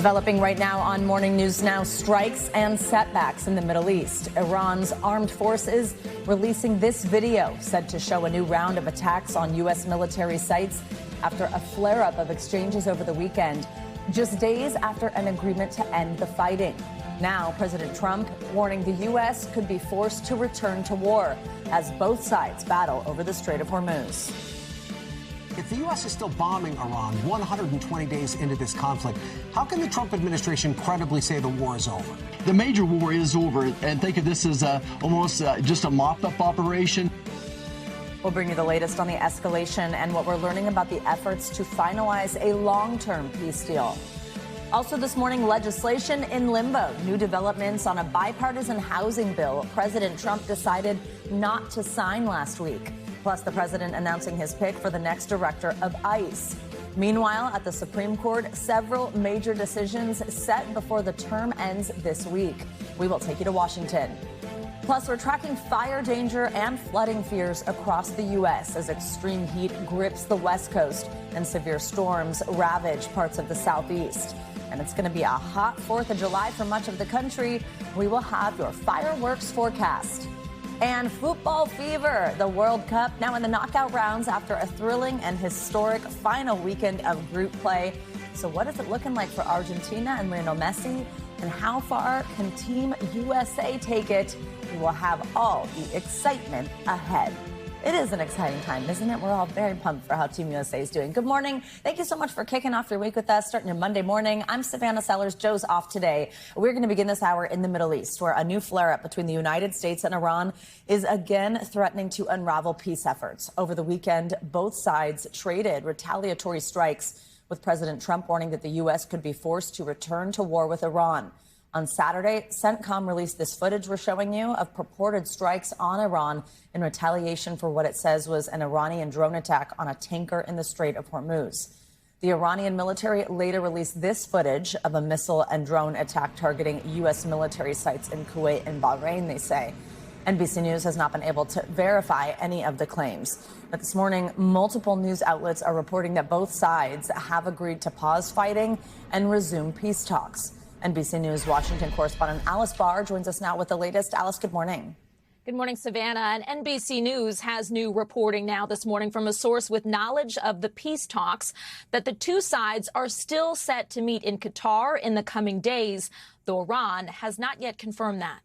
Developing right now on Morning News Now, strikes and setbacks in the Middle East. Iran's armed forces releasing this video said to show a new round of attacks on U.S. military sites after a flare-up of exchanges over the weekend, just days after an agreement to end the fighting. Now, President Trump warning the U.S. could be forced to return to war as both sides battle over the Strait of Hormuz. If the U.S. is still bombing Iran 120 days into this conflict, how can the Trump administration credibly say the war is over? The major war is over, and think of this as almost just a mop-up operation. We'll bring you the latest on the escalation and what we're learning about the efforts to finalize a long-term peace deal. Also this morning, legislation in limbo. New developments on a bipartisan housing bill President Trump decided not to sign last week. Plus, the president announcing his pick for the next director of ICE. Meanwhile, at the Supreme Court, several major decisions set before the term ends this week. We will take you to Washington. Plus, we're tracking fire danger and flooding fears across the U.S. as extreme heat grips the West Coast and severe storms ravage parts of the Southeast. And it's going to be a hot 4th of July for much of the country. We will have your fireworks forecast. And football fever, the World Cup now in the knockout rounds after a thrilling and historic final weekend of group play. So what is it looking like for Argentina and Lionel Messi? And how far can Team USA take it? We will have all the excitement ahead. It is an exciting time, isn't it? We're all very pumped for how Team USA is doing. Good morning. Thank you so much for kicking off your week with us, starting your Monday morning. I'm Savannah Sellers. Joe's off today. We're going to begin this hour in the Middle East, where a new flare-up between the United States and Iran is again threatening to unravel peace efforts. Over the weekend, both sides traded retaliatory strikes, with President Trump warning that the U.S. could be forced to return to war with Iran. On Saturday, CENTCOM released this footage we're showing you of purported strikes on Iran in retaliation for what it says was an Iranian drone attack on a tanker in the Strait of Hormuz. The Iranian military later released this footage of a missile and drone attack targeting U.S. military sites in Kuwait and Bahrain, they say. NBC News has not been able to verify any of the claims. But this morning, multiple news outlets are reporting that both sides have agreed to pause fighting and resume peace talks. NBC News Washington correspondent Alice Barr joins us now with the latest. Alice, good morning. Good morning, Savannah. And NBC News has new reporting now this morning from a source with knowledge of the peace talks that the two sides are still set to meet in Qatar in the coming days, though Iran has not yet confirmed that.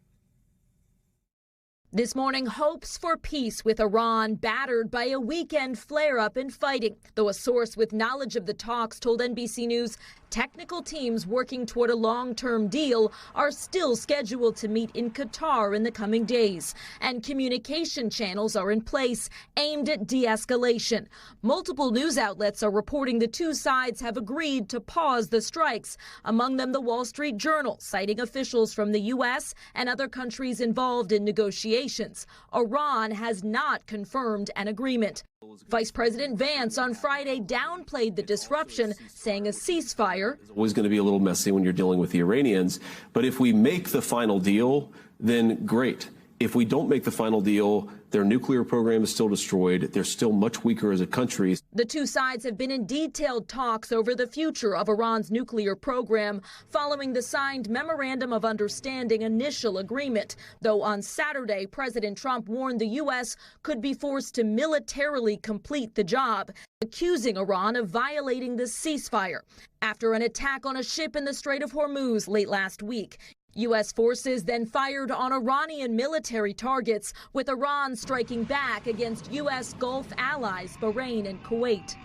This morning, hopes for peace with Iran battered by a weekend flare-up in fighting, though a source with knowledge of the talks told NBC News technical teams working toward a long-term deal are still scheduled to meet in Qatar in the coming days, and communication channels are in place aimed at de-escalation. Multiple news outlets are reporting the two sides have agreed to pause the strikes, among them the Wall Street Journal, citing officials from the U.S. and other countries involved in negotiations. Iran has not confirmed an agreement. Vice President Vance on Friday downplayed the disruption, saying a ceasefire. It's always going to be a little messy when you're dealing with the Iranians. But if we make the final deal, then great. If we don't make the final deal, their nuclear program is still destroyed. They're still much weaker as a country. The two sides have been in detailed talks over the future of Iran's nuclear program following the signed Memorandum of Understanding initial agreement, though on Saturday, President Trump warned the U.S. could be forced to militarily complete the job, accusing Iran of violating the ceasefire after an attack on a ship in the Strait of Hormuz late last week. U.S. forces then fired on Iranian military targets, with Iran striking back against U.S. Gulf allies Bahrain and Kuwait.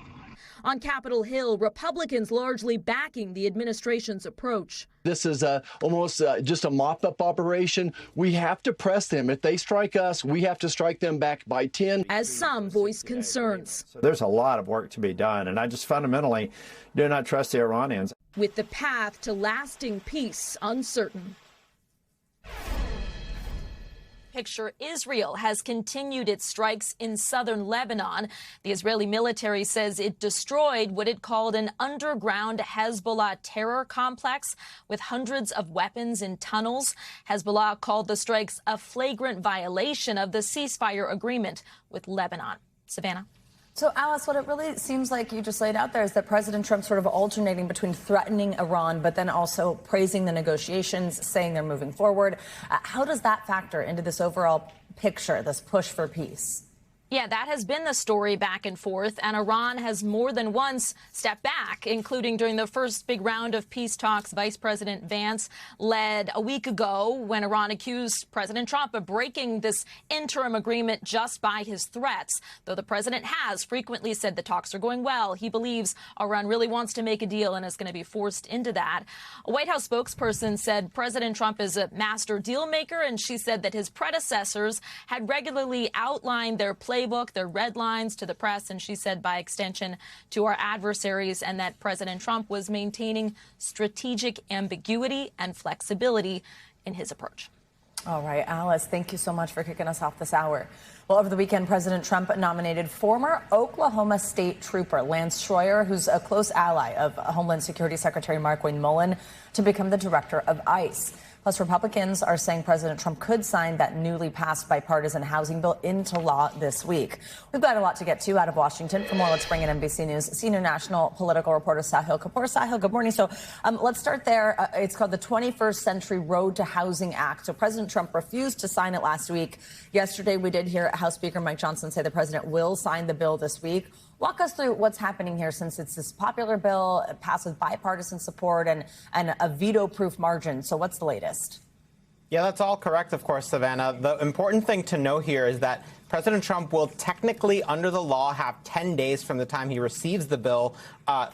On Capitol Hill, Republicans largely backing the administration's approach. This is almost just a mop-up operation. We have to press them. If they strike us, we have to strike them back by 10. As some voice concerns. So there's a lot of work to be done, and I just fundamentally do not trust the Iranians. With the path to lasting peace uncertain. Picture Israel has continued its strikes in southern Lebanon. The Israeli military says it destroyed what it called an underground Hezbollah terror complex with hundreds of weapons in tunnels. Hezbollah called the strikes a flagrant violation of the ceasefire agreement with Lebanon. Savannah. So, Alice, what it really seems like you just laid out there is that President Trump sort of alternating between threatening Iran, but then also praising the negotiations, saying they're moving forward. How does that factor into this overall picture, this push for peace? Yeah, that has been the story back and forth, and Iran has more than once stepped back, including during the first big round of peace talks Vice President Vance led a week ago when Iran accused President Trump of breaking this interim agreement just by his threats. Though the president has frequently said the talks are going well, he believes Iran really wants to make a deal and is going to be forced into that. A White House spokesperson said President Trump is a master deal maker, and she said that his predecessors had regularly outlined their playbook, their red lines to the press, and she said by extension to our adversaries, and that President Trump was maintaining strategic ambiguity and flexibility in his approach. All right, Alice, thank you so much for kicking us off this hour. Well, over the weekend, President Trump nominated former Oklahoma State Trooper Lance Schroyer, who's a close ally of Homeland Security Secretary Markwayne Mullin, to become the director of ICE. Plus, Republicans are saying President Trump could sign that newly passed bipartisan housing bill into law this week. We've got a lot to get to out of Washington. For more, let's bring in NBC News senior national political reporter Sahil Kapoor. Sahil, good morning. So let's start there. It's called the 21st Century Road to Housing Act. So President Trump refused to sign it last week. Yesterday, we did hear House Speaker Mike Johnson say the president will sign the bill this week. Walk us through what's happening here, since it's this popular bill, passed with bipartisan support and a veto-proof margin. So what's the latest? Yeah, that's all correct, of course, Savannah. The important thing to know here is that President Trump will technically, under the law, have 10 days from the time he receives the bill,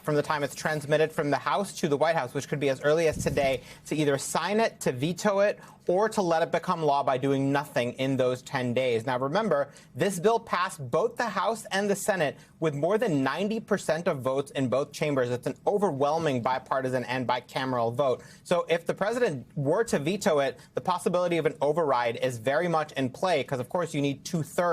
from the time it's transmitted from the House to the White House, which could be as early as today, to either sign it, to veto it, or to let it become law by doing nothing in those 10 days. Now, remember, this bill passed both the House and the Senate with more than 90% of votes in both chambers. It's an overwhelming bipartisan and bicameral vote. So if the president were to veto it, the possibility of an override is very much in play, because, of course, you need 2/3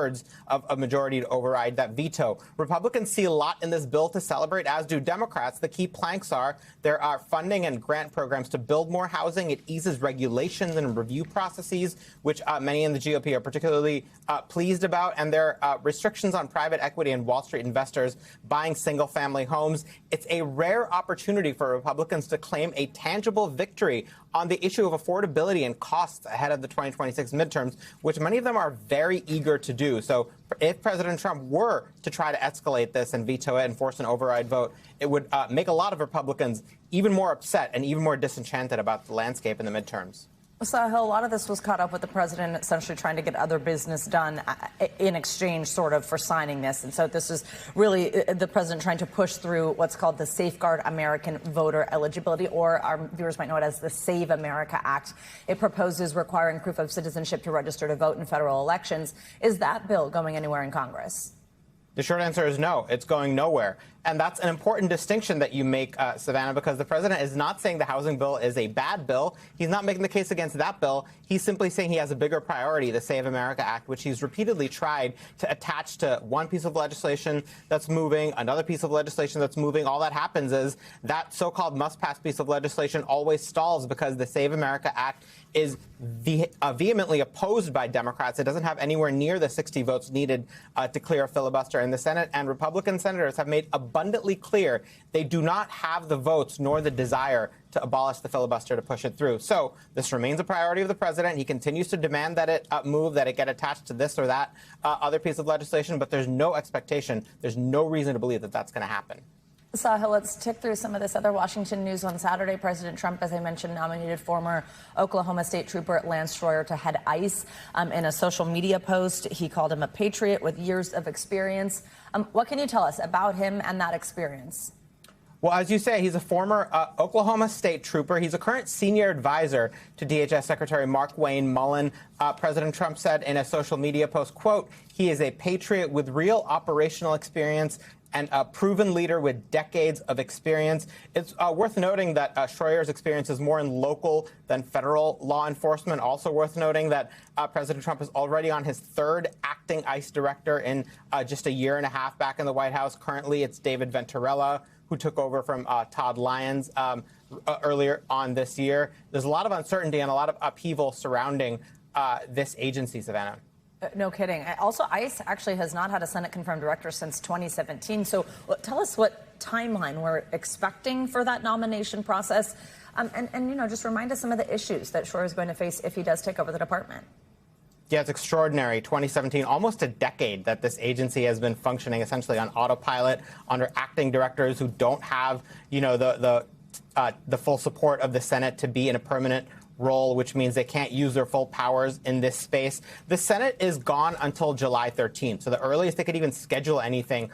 of a majority to override that veto. Republicans see a lot in this bill to celebrate, as do Democrats. The key planks are there are funding and grant programs to build more housing. It eases regulations and review processes, which many in the GOP are particularly pleased about. And there are restrictions on private equity and Wall Street investors buying single-family homes. It's a rare opportunity for Republicans to claim a tangible victory on the issue of affordability and costs ahead of the 2026 midterms, which many of them are very eager to do. So if President Trump were to try to escalate this and veto it and force an override vote, it would make a lot of Republicans even more upset and even more disenchanted about the landscape in the midterms. Sahil, a lot of this was caught up with the president essentially trying to get other business done in exchange sort of for signing this. And so this is really the president trying to push through what's called the Safeguard American Voter Eligibility, or our viewers might know it as the Save America Act. It proposes requiring proof of citizenship to register to vote in federal elections. Is that bill going anywhere in Congress? The short answer is no. It's going nowhere. And that's an important distinction that you make, Savannah, because the president is not saying the housing bill is a bad bill. He's not making the case against that bill. He's simply saying he has a bigger priority, the Save America Act, which he's repeatedly tried to attach to one piece of legislation that's moving, another piece of legislation that's moving. All that happens is that so-called must-pass piece of legislation always stalls because the Save America Act is vehemently opposed by Democrats. It doesn't have anywhere near the 60 votes needed to clear a filibuster in the Senate, and Republican senators have made abundantly clear they do not have the votes nor the desire to abolish the filibuster to push it through. So this remains a priority of the president. He continues to demand that it move, that it get attached to this or that other piece of legislation, but there's no expectation, there's no reason to believe that that's going to happen. Sahil, let's tick through some of this other Washington news. On Saturday, President Trump, as I mentioned, nominated former Oklahoma State Trooper Lance Schroyer to head ICE. In a social media post, he called him a patriot with years of experience. What can you tell us about him and that experience? Well, as you say, he's a former Oklahoma State Trooper. He's a current senior advisor to DHS Secretary Markwayne Mullin. President Trump said in a social media post, quote, he is a patriot with real operational experience and a proven leader with decades of experience. It's worth noting that Schroyer's experience is more in local than federal law enforcement. Also worth noting that President Trump is already on his third acting ICE director in just a year and a half back in the White House. Currently, it's David Venturella, who took over from Todd Lyons earlier on this year. There's a lot of uncertainty and a lot of upheaval surrounding this agency, Savannah. No kidding. Also, ICE actually has not had a Senate-confirmed director since 2017. So tell us what timeline we're expecting for that nomination process. And just remind us some of the issues that Shore is going to face if he does take over the department. Yeah, it's extraordinary. 2017, almost a decade that this agency has been functioning essentially on autopilot under acting directors who don't have, the full support of the Senate to be in a permanent role, which means they can't use their full powers in this space. The Senate is gone until July 13th. So the earliest they could even schedule anything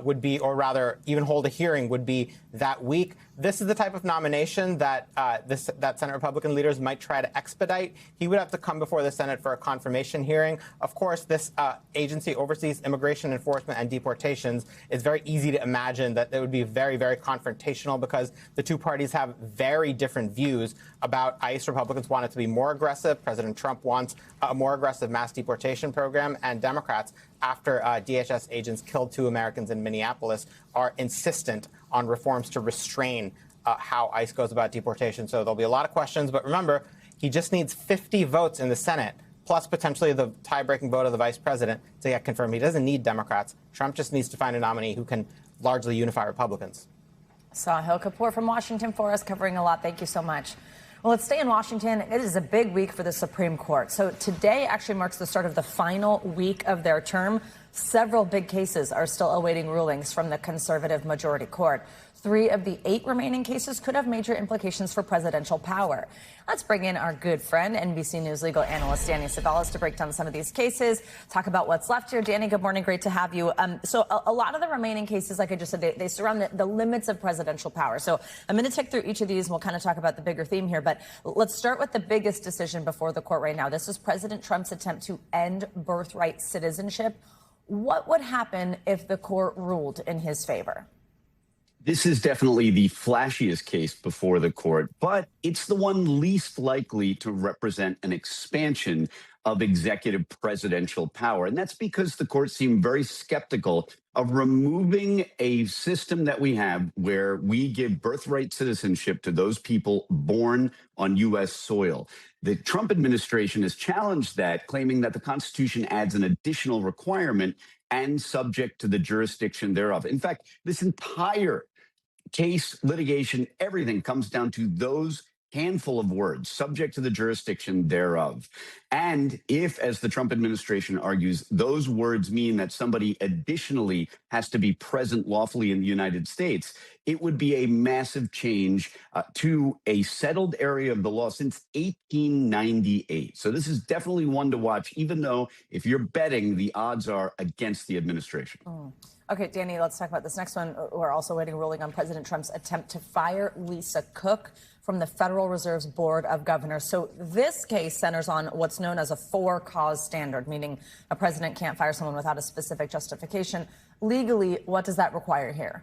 would be, or rather even hold a hearing, would be that week. This is the type of nomination that that Senate Republican leaders might try to expedite. He would have to come before the Senate for a confirmation hearing. Of course, this agency oversees immigration enforcement and deportations. It's very easy to imagine that it would be very, very confrontational because the two parties have very different views about ICE. Republicans want it to be more aggressive. President Trump wants a more aggressive mass deportation program. And Democrats, after DHS agents killed 2 Americans in Minneapolis, are insistent on reforms to restrain how ICE goes about deportation. So there'll be a lot of questions. But remember, he just needs 50 votes in the Senate, plus potentially the tie-breaking vote of the vice president to get confirmed. He doesn't need Democrats. Trump just needs to find a nominee who can largely unify Republicans. Sahil Kapoor from Washington for us, covering a lot. Thank you so much. Well, let's stay in Washington. It is a big week for the Supreme Court. So today actually marks the start of the final week of their term. Several big cases are still awaiting rulings from the conservative majority court. 3 of the 8 remaining cases could have major implications for presidential power. Let's bring in our good friend, NBC News legal analyst Danny Ceballos, to break down some of these cases, talk about what's left here. Danny, good morning. Great to have you. So a lot of the remaining cases, like I just said, they surround the limits of presidential power. So I'm going to take through each of these, and we'll kind of talk about the bigger theme here. But let's start with the biggest decision before the court right now. This is President Trump's attempt to end birthright citizenship. What would happen if the court ruled in his favor? This is definitely the flashiest case before the court, but it's the one least likely to represent an expansion of executive presidential power. And that's because the court seemed very skeptical of removing a system that we have where we give birthright citizenship to those people born on U.S. soil. The Trump administration has challenged that, claiming that the Constitution adds an additional requirement and subject to the jurisdiction thereof. In fact, this entire case, litigation, everything comes down to those handful of words, subject to the jurisdiction thereof. And if, as the Trump administration argues, those words mean that somebody additionally has to be present lawfully in the United States, it would be a massive change to a settled area of the law since 1898. So this is definitely one to watch, even though if you're betting, the odds are against the administration. Okay, Danny, let's talk about this next one. We're also waiting a ruling on President Trump's attempt to fire Lisa Cook from the Federal Reserve's Board of Governors. So this case centers on what's known as a for-cause standard, meaning a president can't fire someone without a specific justification. Legally, what does that require here?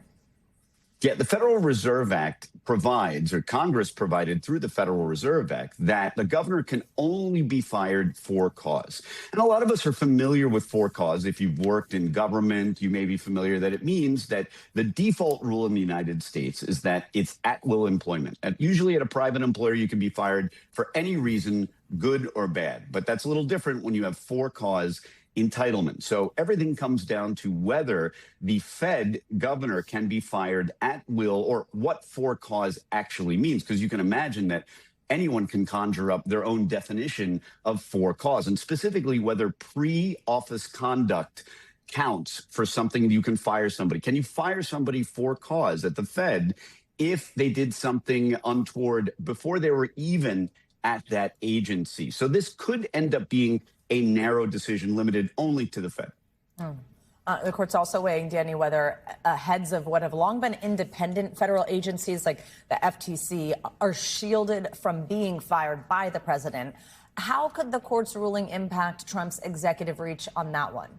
Yeah, the Federal Reserve Act provides, or Congress provided through the Federal Reserve Act, that the governor can only be fired for cause. And a lot of us are familiar with for cause. If you've worked in government, you may be familiar that it means that the default rule in the United States is that it's at-will employment. And usually at a private employer, you can be fired for any reason, good or bad. But that's a little different when you have for cause entitlement. So everything comes down to whether the Fed governor can be fired at will, or what for cause actually means, because you can imagine that anyone can conjure up their own definition of for cause, and specifically whether pre-office conduct counts for something you can fire somebody. Can you fire somebody for cause at the Fed if they did something untoward before they were even at that agency? So this could end up being a narrow decision limited only to the Fed. The court's also weighing, Danny, whether heads of what have long been independent federal agencies like the FTC are shielded from being fired by the president. How could the court's ruling impact Trump's executive reach on that one?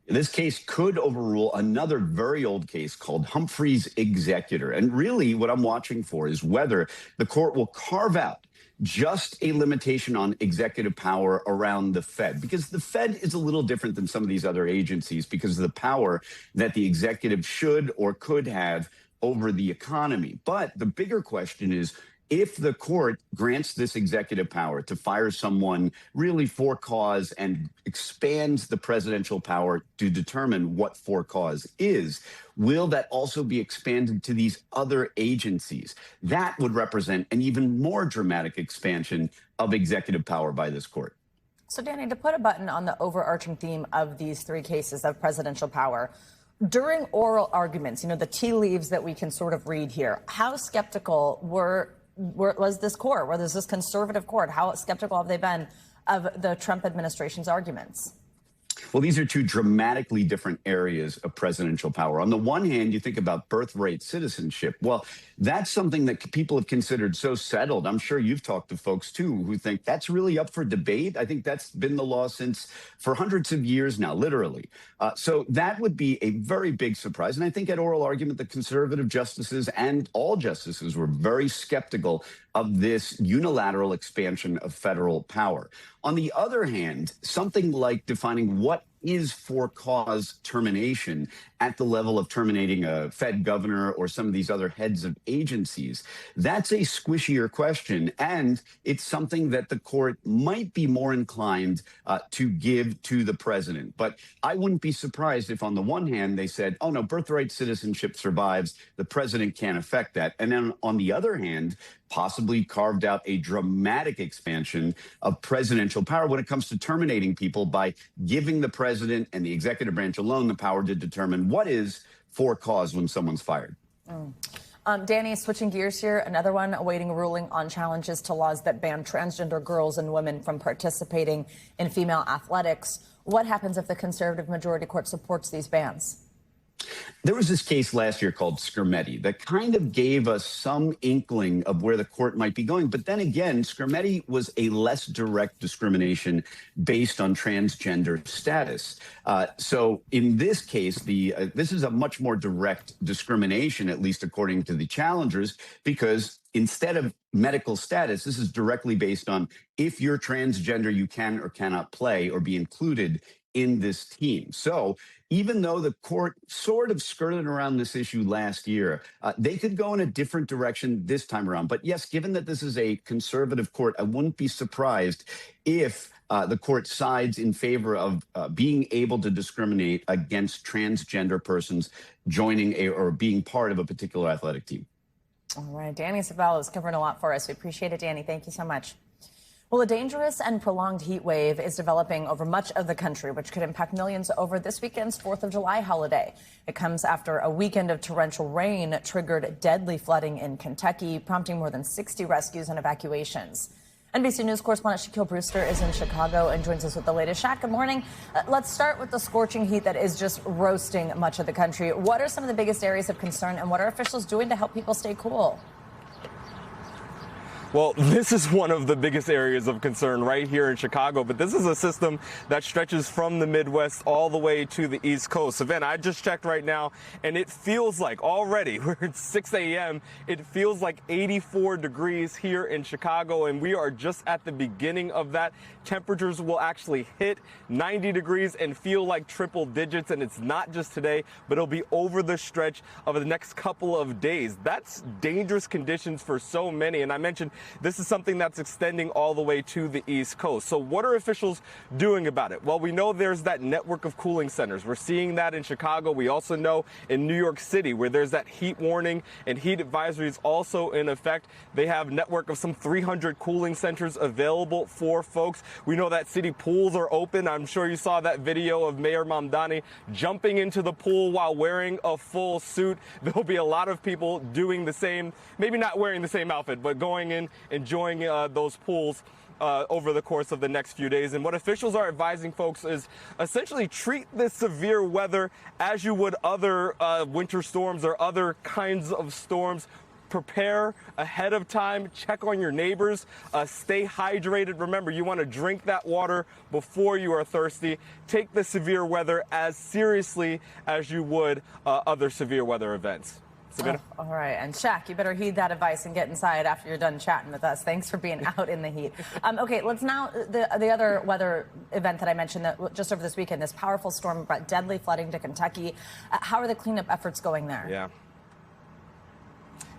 This case could overrule another very old case called Humphrey's Executor. And really what I'm watching for is whether the court will carve out just a limitation on executive power around the Fed, because the Fed is a little different than some of these other agencies because of the power that the executive should or could have over the economy. But the bigger question is, if the court grants this executive power to fire someone really for cause and expands the presidential power to determine what for cause is, will that also be expanded to these other agencies? That would represent an even more dramatic expansion of executive power by this court. So, Danny, to put a button on the overarching theme of these three cases of presidential power, during oral arguments, the tea leaves that we can sort of read here, how skeptical was this court, was this conservative court? How skeptical have they been of the Trump administration's arguments? Well, these are two dramatically different areas of presidential power. On the one hand, you think about birthright citizenship. Well, that's something that people have considered so settled. I'm sure you've talked to folks, too, who think that's really up for debate. I think that's been the law for hundreds of years now, literally. So that would be a very big surprise. And I think at oral argument, the conservative justices and all justices were very skeptical of this unilateral expansion of federal power. On the other hand, something like defining what is for cause termination at the level of terminating a Fed governor or some of these other heads of agencies, that's a squishier question. And it's something that the court might be more inclined to give to the president. But I wouldn't be surprised if on the one hand they said, oh, no, birthright citizenship survives. The president can't affect that. And then on the other hand, possibly carved out a dramatic expansion of presidential power when it comes to terminating people by giving the president and the executive branch alone the power to determine what is for cause when someone's fired. Danny, switching gears here, another one awaiting a ruling on challenges to laws that ban transgender girls and women from participating in female athletics. What happens if the conservative majority court supports these bans? There was this case last year called Skermetti that kind of gave us some inkling of where the court might be going. But then again, Skermetti was a less direct discrimination based on transgender status. So in this case, this is a much more direct discrimination, at least according to the challengers, because instead of medical status, this is directly based on if you're transgender, you can or cannot play or be included in this team. So even though the court sort of skirted around this issue last year, they could go in a different direction this time around. But yes, given that this is a conservative court, I wouldn't be surprised if the court sides in favor of being able to discriminate against transgender persons joining or being part of a particular athletic team. All right, Danny Savello is covering a lot for us. We appreciate it, Danny. Thank you so much. Well, a dangerous and prolonged heat wave is developing over much of the country, which could impact millions over this weekend's 4th of July holiday. It comes after a weekend of torrential rain triggered deadly flooding in Kentucky, prompting more than 60 rescues and evacuations. NBC News correspondent Shaquille Brewster is in Chicago and joins us with the latest. Shaq, good morning. Let's start with the scorching heat that is just roasting much of the country. What are some of the biggest areas of concern, and what are officials doing to help people stay cool? Well, this is one of the biggest areas of concern right here in Chicago, but this is a system that stretches from the Midwest all the way to the East Coast. Savannah, I just checked right now, and it feels like already, we're at 6 a.m., it feels like 84 degrees here in Chicago, and we are just at the beginning of that. Temperatures will actually hit 90 degrees and feel like triple digits, and it's not just today, but it'll be over the stretch of the next couple of days. That's dangerous conditions for so many, and I mentioned this is something that's extending all the way to the East Coast. So what are officials doing about it? Well, we know there's that network of cooling centers. We're seeing that in Chicago. We also know in New York City, where there's that heat warning and heat advisories also in effect. They have a network of some 300 cooling centers available for folks. We know that city pools are open. I'm sure you saw that video of Mayor Mamdani jumping into the pool while wearing a full suit. There'll be a lot of people doing the same, maybe not wearing the same outfit, but going in, enjoying those pools over the course of the next few days. And what officials are advising folks is essentially treat this severe weather as you would other winter storms or other kinds of storms. Prepare ahead of time, check on your neighbors, stay hydrated. Remember, you want to drink that water before you are thirsty. Take the severe weather as seriously as you would other severe weather events. Oh, all right. And Shaq, you better heed that advice and get inside after you're done chatting with us. Thanks for being out in the heat. Okay, let's now, the other weather event that I mentioned that just over this weekend, this powerful storm brought deadly flooding to Kentucky. How are the cleanup efforts going there? Yeah.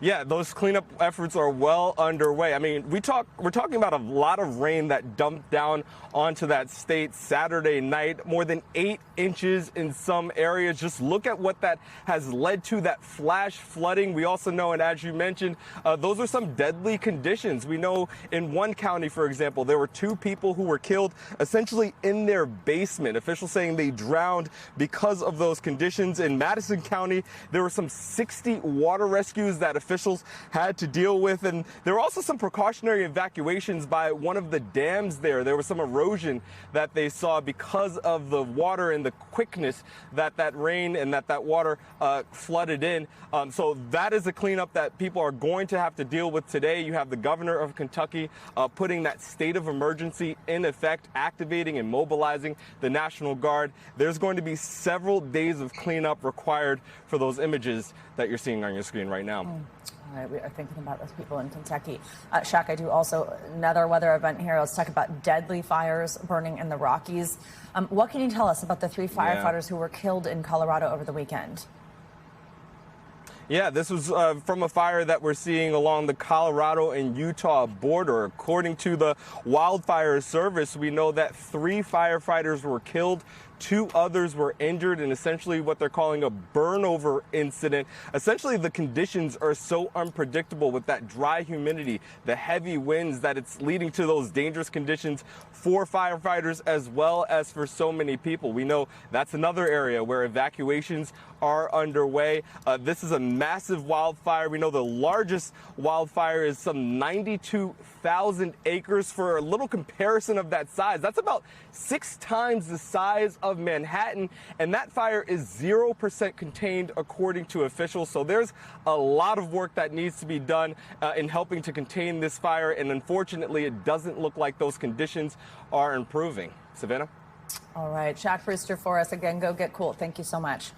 Yeah, those cleanup efforts are well underway. I mean, we're talking about a lot of rain that dumped down onto that state Saturday night, more than 8 inches in some areas. Just look at what that has led to, that flash flooding. We also know, and as you mentioned, those are some deadly conditions. We know in one county, for example, there were 2 people who were killed essentially in their basement. Officials saying they drowned because of those conditions. In Madison County, there were some 60 water rescues that officials had to deal with, and there were also some precautionary evacuations by one of the dams there. There was some erosion that they saw because of the water and the quickness that rain and that water flooded in. So that is a cleanup that people are going to have to deal with today. You have the governor of Kentucky putting that state of emergency in effect, activating and mobilizing the National Guard. There's going to be several days of cleanup required for those images that you're seeing on your screen right now. All right, we are thinking about those people in Kentucky. Shaq, I do also another weather event here. Let's talk about deadly fires burning in the Rockies. What can you tell us about the 3 firefighters who were killed in Colorado over the weekend? Yeah, this was from a fire that we're seeing along the Colorado and Utah border. According to the Wildfire Service, we know that 3 firefighters were killed, 2 others were injured in essentially what they're calling a burnover incident. Essentially, the conditions are so unpredictable with that dry humidity, the heavy winds, that it's leading to those dangerous conditions for firefighters as well as for so many people. We know that's another area where evacuations are underway. This is a massive wildfire. We know the largest wildfire is some 92,000 acres. For a little comparison of that size, that's about 6 times the size of Manhattan, and that fire is 0% contained according to officials. So there's a lot of work that needs to be done in helping to contain this fire, and unfortunately it doesn't look like those conditions are improving. Savannah? All right, Shaq Brewster for us again. Go get cool. Thank you so much.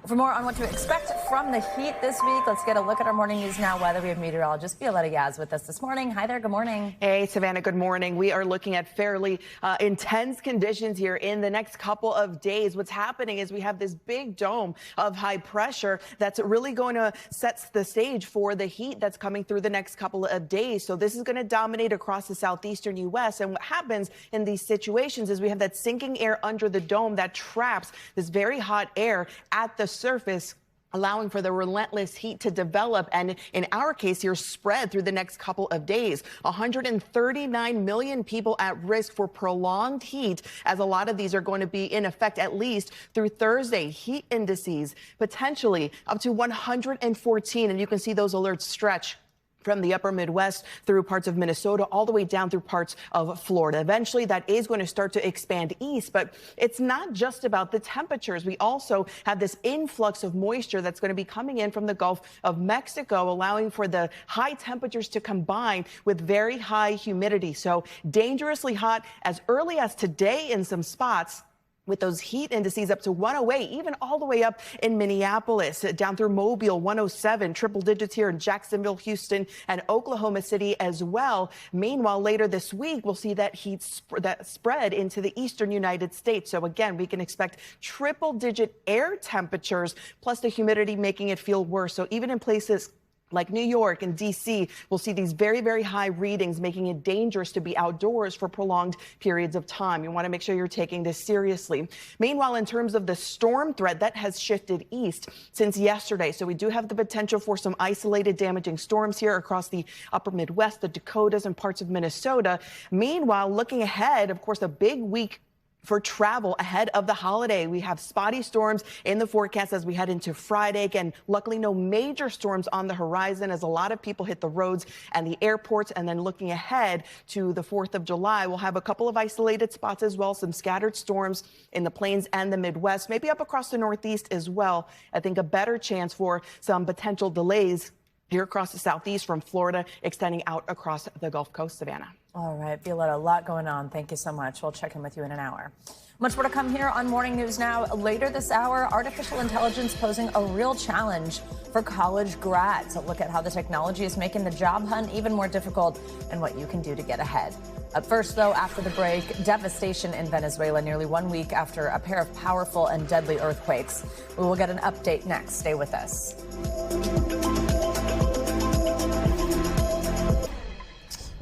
For more on what to expect from the heat this week, let's get a look at our morning news now weather. We have meteorologist Violetta Yaz with us this morning. Hi there. Good morning. Hey, Savannah. Good morning. We are looking at fairly intense conditions here in the next couple of days. What's happening is we have this big dome of high pressure that's really going to set the stage for the heat that's coming through the next couple of days. So this is going to dominate across the southeastern U.S. And what happens in these situations is we have that sinking air under the dome that traps this very hot air at the surface, allowing for the relentless heat to develop and, in our case here, spread through the next couple of days. 139 million people at risk for prolonged heat, as a lot of these are going to be in effect at least through Thursday. Heat indices potentially up to 114, and you can see those alerts stretch from the upper Midwest through parts of Minnesota all the way down through parts of Florida. Eventually, that is going to start to expand east, but it's not just about the temperatures. We also have this influx of moisture that's going to be coming in from the Gulf of Mexico, allowing for the high temperatures to combine with very high humidity. So dangerously hot as early as today in some spots, with those heat indices up to 108, even all the way up in Minneapolis, down through Mobile, 107, triple digits here in Jacksonville, Houston, and Oklahoma City as well. Meanwhile, later this week, we'll see that heat spread into the eastern United States. So again, we can expect triple digit air temperatures, plus the humidity making it feel worse. So even in places like New York and D.C., we'll see these very, very high readings, making it dangerous to be outdoors for prolonged periods of time. You want to make sure you're taking this seriously. Meanwhile, in terms of the storm threat, that has shifted east since yesterday. So we do have the potential for some isolated damaging storms here across the upper Midwest, the Dakotas, and parts of Minnesota. Meanwhile, looking ahead, of course, a big week for travel ahead of the holiday. We have spotty storms in the forecast as we head into Friday. Again, luckily no major storms on the horizon as a lot of people hit the roads and the airports. And then looking ahead to the 4th of July, we'll have a couple of isolated spots as well, some scattered storms in the plains and the Midwest, maybe up across the Northeast as well. I think a better chance for some potential delays here across the Southeast from Florida, extending out across the Gulf Coast, Savannah. All right, Violetta, a lot going on. Thank you so much. We'll check in with you in an hour. Much more to come here on Morning News Now. Later this hour, artificial intelligence posing a real challenge for college grads. A look at how the technology is making the job hunt even more difficult and what you can do to get ahead. Up first, though, after the break, devastation in Venezuela nearly 1 week after a pair of powerful and deadly earthquakes. We will get an update next. Stay with us.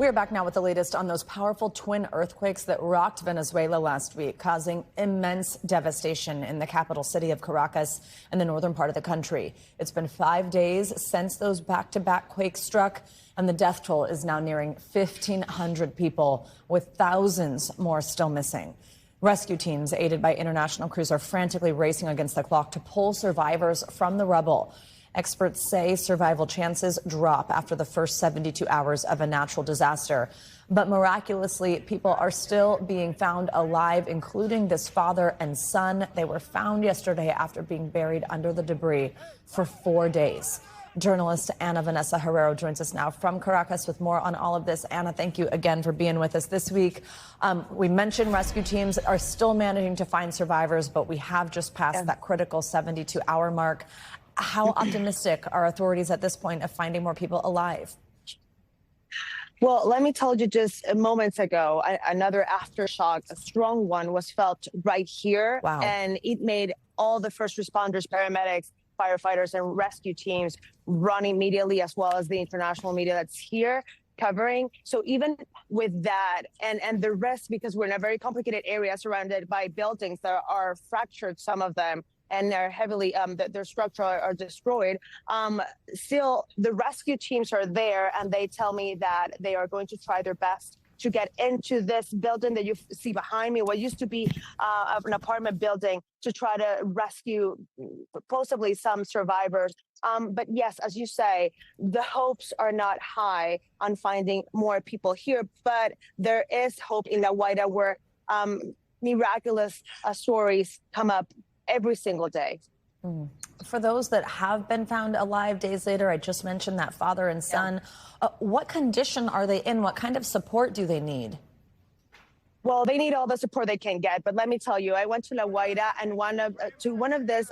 We are back now with the latest on those powerful twin earthquakes that rocked Venezuela last week, causing immense devastation in the capital city of Caracas and the northern part of the country. It's been 5 days since those back-to-back quakes struck, and the death toll is now nearing 1,500 people, with thousands more still missing. Rescue teams, aided by international crews, are frantically racing against the clock to pull survivors from the rubble. Experts say survival chances drop after the first 72 hours of a natural disaster. But miraculously, people are still being found alive, including this father and son. They were found yesterday after being buried under the debris for 4 days. Journalist Ana Vanessa Herrero joins us now from Caracas with more on all of this. Ana, thank you again for being with us this week. We mentioned rescue teams are still managing to find survivors, but we have just passed that critical 72-hour mark. How optimistic are authorities at this point of finding more people alive? Well, let me tell you, just moments ago, another aftershock, a strong one, was felt right here. Wow. And it made all the first responders, paramedics, firefighters, and rescue teams run immediately, as well as the international media that's here covering. So even with that and the rest, because we're in a very complicated area surrounded by buildings that are fractured, some of them, and they're heavily, their structure are destroyed. Still, the rescue teams are there, and they tell me that they are going to try their best to get into this building that you see behind me, what used to be an apartment building, to try to rescue possibly some survivors. But yes, as you say, the hopes are not high on finding more people here, but there is hope in La Guaira, where miraculous stories come up every single day. For those that have been found alive days later, I just mentioned that father and son. What condition are they in? What kind of support do they need? Well, they need all the support they can get. But let me tell you, I went to La Guaira and one of this,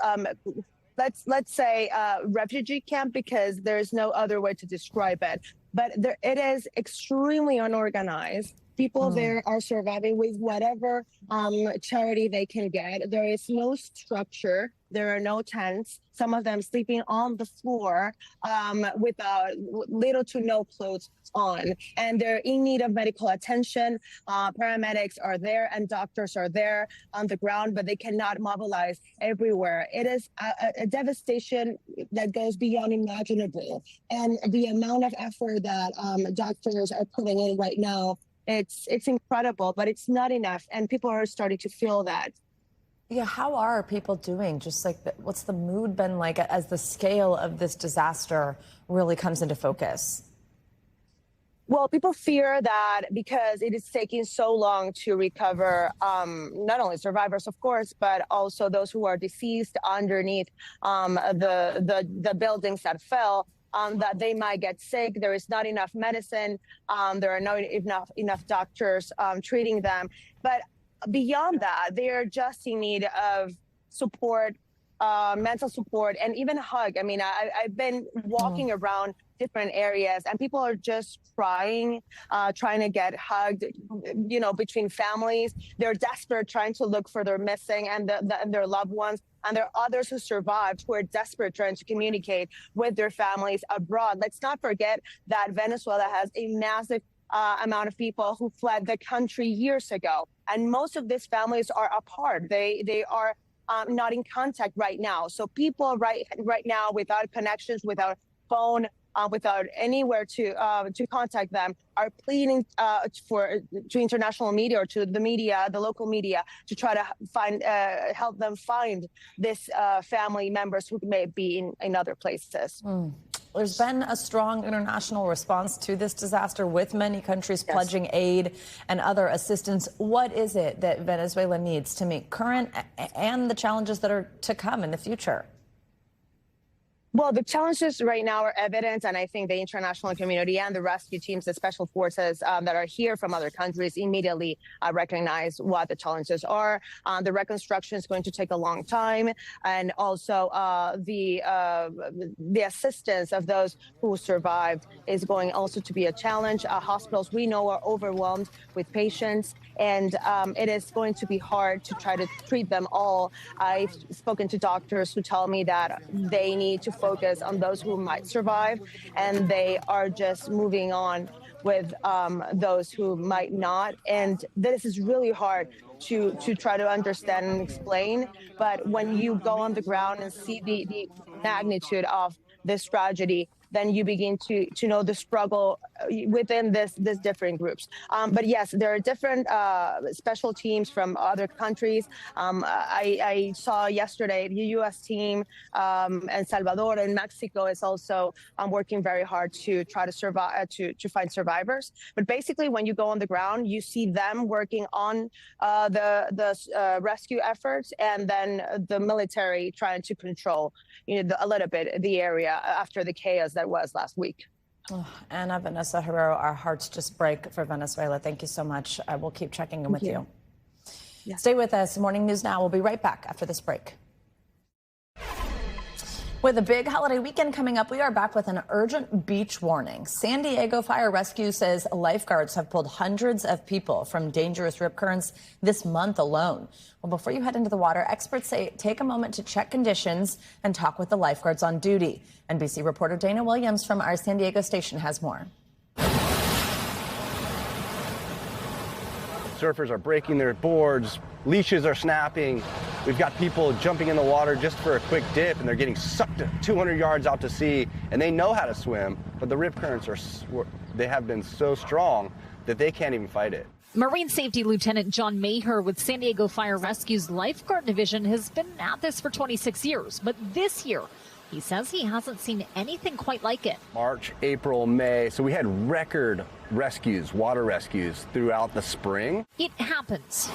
let's say, refugee camp, because there's no other way to describe it. But it is extremely unorganized. People there are surviving with whatever charity they can get. There is no structure. There are no tents. Some of them sleeping on the floor with little to no clothes on. And they're in need of medical attention. Paramedics are there and doctors are there on the ground, but they cannot mobilize everywhere. It is a devastation that goes beyond imaginable. And the amount of effort that doctors are putting in right now, it's incredible, but it's not enough. And people are starting to feel that. Yeah, how are people doing? Just like, what's the mood been like as the scale of this disaster really comes into focus? Well, people fear that because it is taking so long to recover not only survivors, of course, but also those who are deceased underneath the buildings that fell, that they might get sick. There is not enough medicine. There are not enough doctors treating them. But beyond that, they are just in need of support, mental support, and even a hug. I mean, I've been walking around different areas, and people are just trying to get hugged, between families. They're desperate, trying to look for their missing and their loved ones. And there are others who survived who are desperate, trying to communicate with their families abroad. Let's not forget that Venezuela has a massive amount of people who fled the country years ago. And most of these families are apart. They are not in contact right now. So people right now, without connections, without phone, without anywhere to contact them, are pleading to international media or to the media, the local media, to try to help them find this family members who may be in other places. There's been a strong international response to this disaster, with many countries pledging aid and other assistance. What is it that Venezuela needs to meet current and the challenges that are to come in the future? Well, the challenges right now are evident, and I think the international community and the rescue teams, the special forces that are here from other countries, immediately recognize what the challenges are. The reconstruction is going to take a long time, and also the assistance of those who survived is going also to be a challenge. Hospitals, we know, are overwhelmed with patients, and it is going to be hard to try to treat them all. I've spoken to doctors who tell me that they need to focus on those who might survive, and they are just moving on with those who might not. And this is really hard to try to understand and explain. But when you go on the ground and see the magnitude of this tragedy, then you begin to know the struggle within this different groups. But yes, there are different special teams from other countries. I saw yesterday the U.S. team, El Salvador and Mexico is also working very hard to try to survive, to find survivors. But basically, when you go on the ground, you see them working on the rescue efforts, and then the military trying to control, a little bit the area after the chaos that was last week. Oh, Ana, Vanessa Herrero, our hearts just break for Venezuela. Thank you so much. I will keep checking in with you. Yeah. Stay with us. Morning News Now. We'll be right back after this break. With a big holiday weekend coming up, we are back with an urgent beach warning. San Diego Fire Rescue says lifeguards have pulled hundreds of people from dangerous rip currents this month alone. Well, before you head into the water, experts say take a moment to check conditions and talk with the lifeguards on duty. NBC reporter Dana Williams from our San Diego station has more. Surfers are breaking their boards, leashes are snapping. We've got people jumping in the water just for a quick dip, and they're getting sucked 200 yards out to sea, and they know how to swim, but the rip currents they have been so strong that they can't even fight it. Marine Safety Lieutenant John Maher with San Diego Fire Rescue's Lifeguard Division has been at this for 26 years, but this year, he says he hasn't seen anything quite like it. March, April, May, so we had record rescues, water rescues throughout the spring. It happens.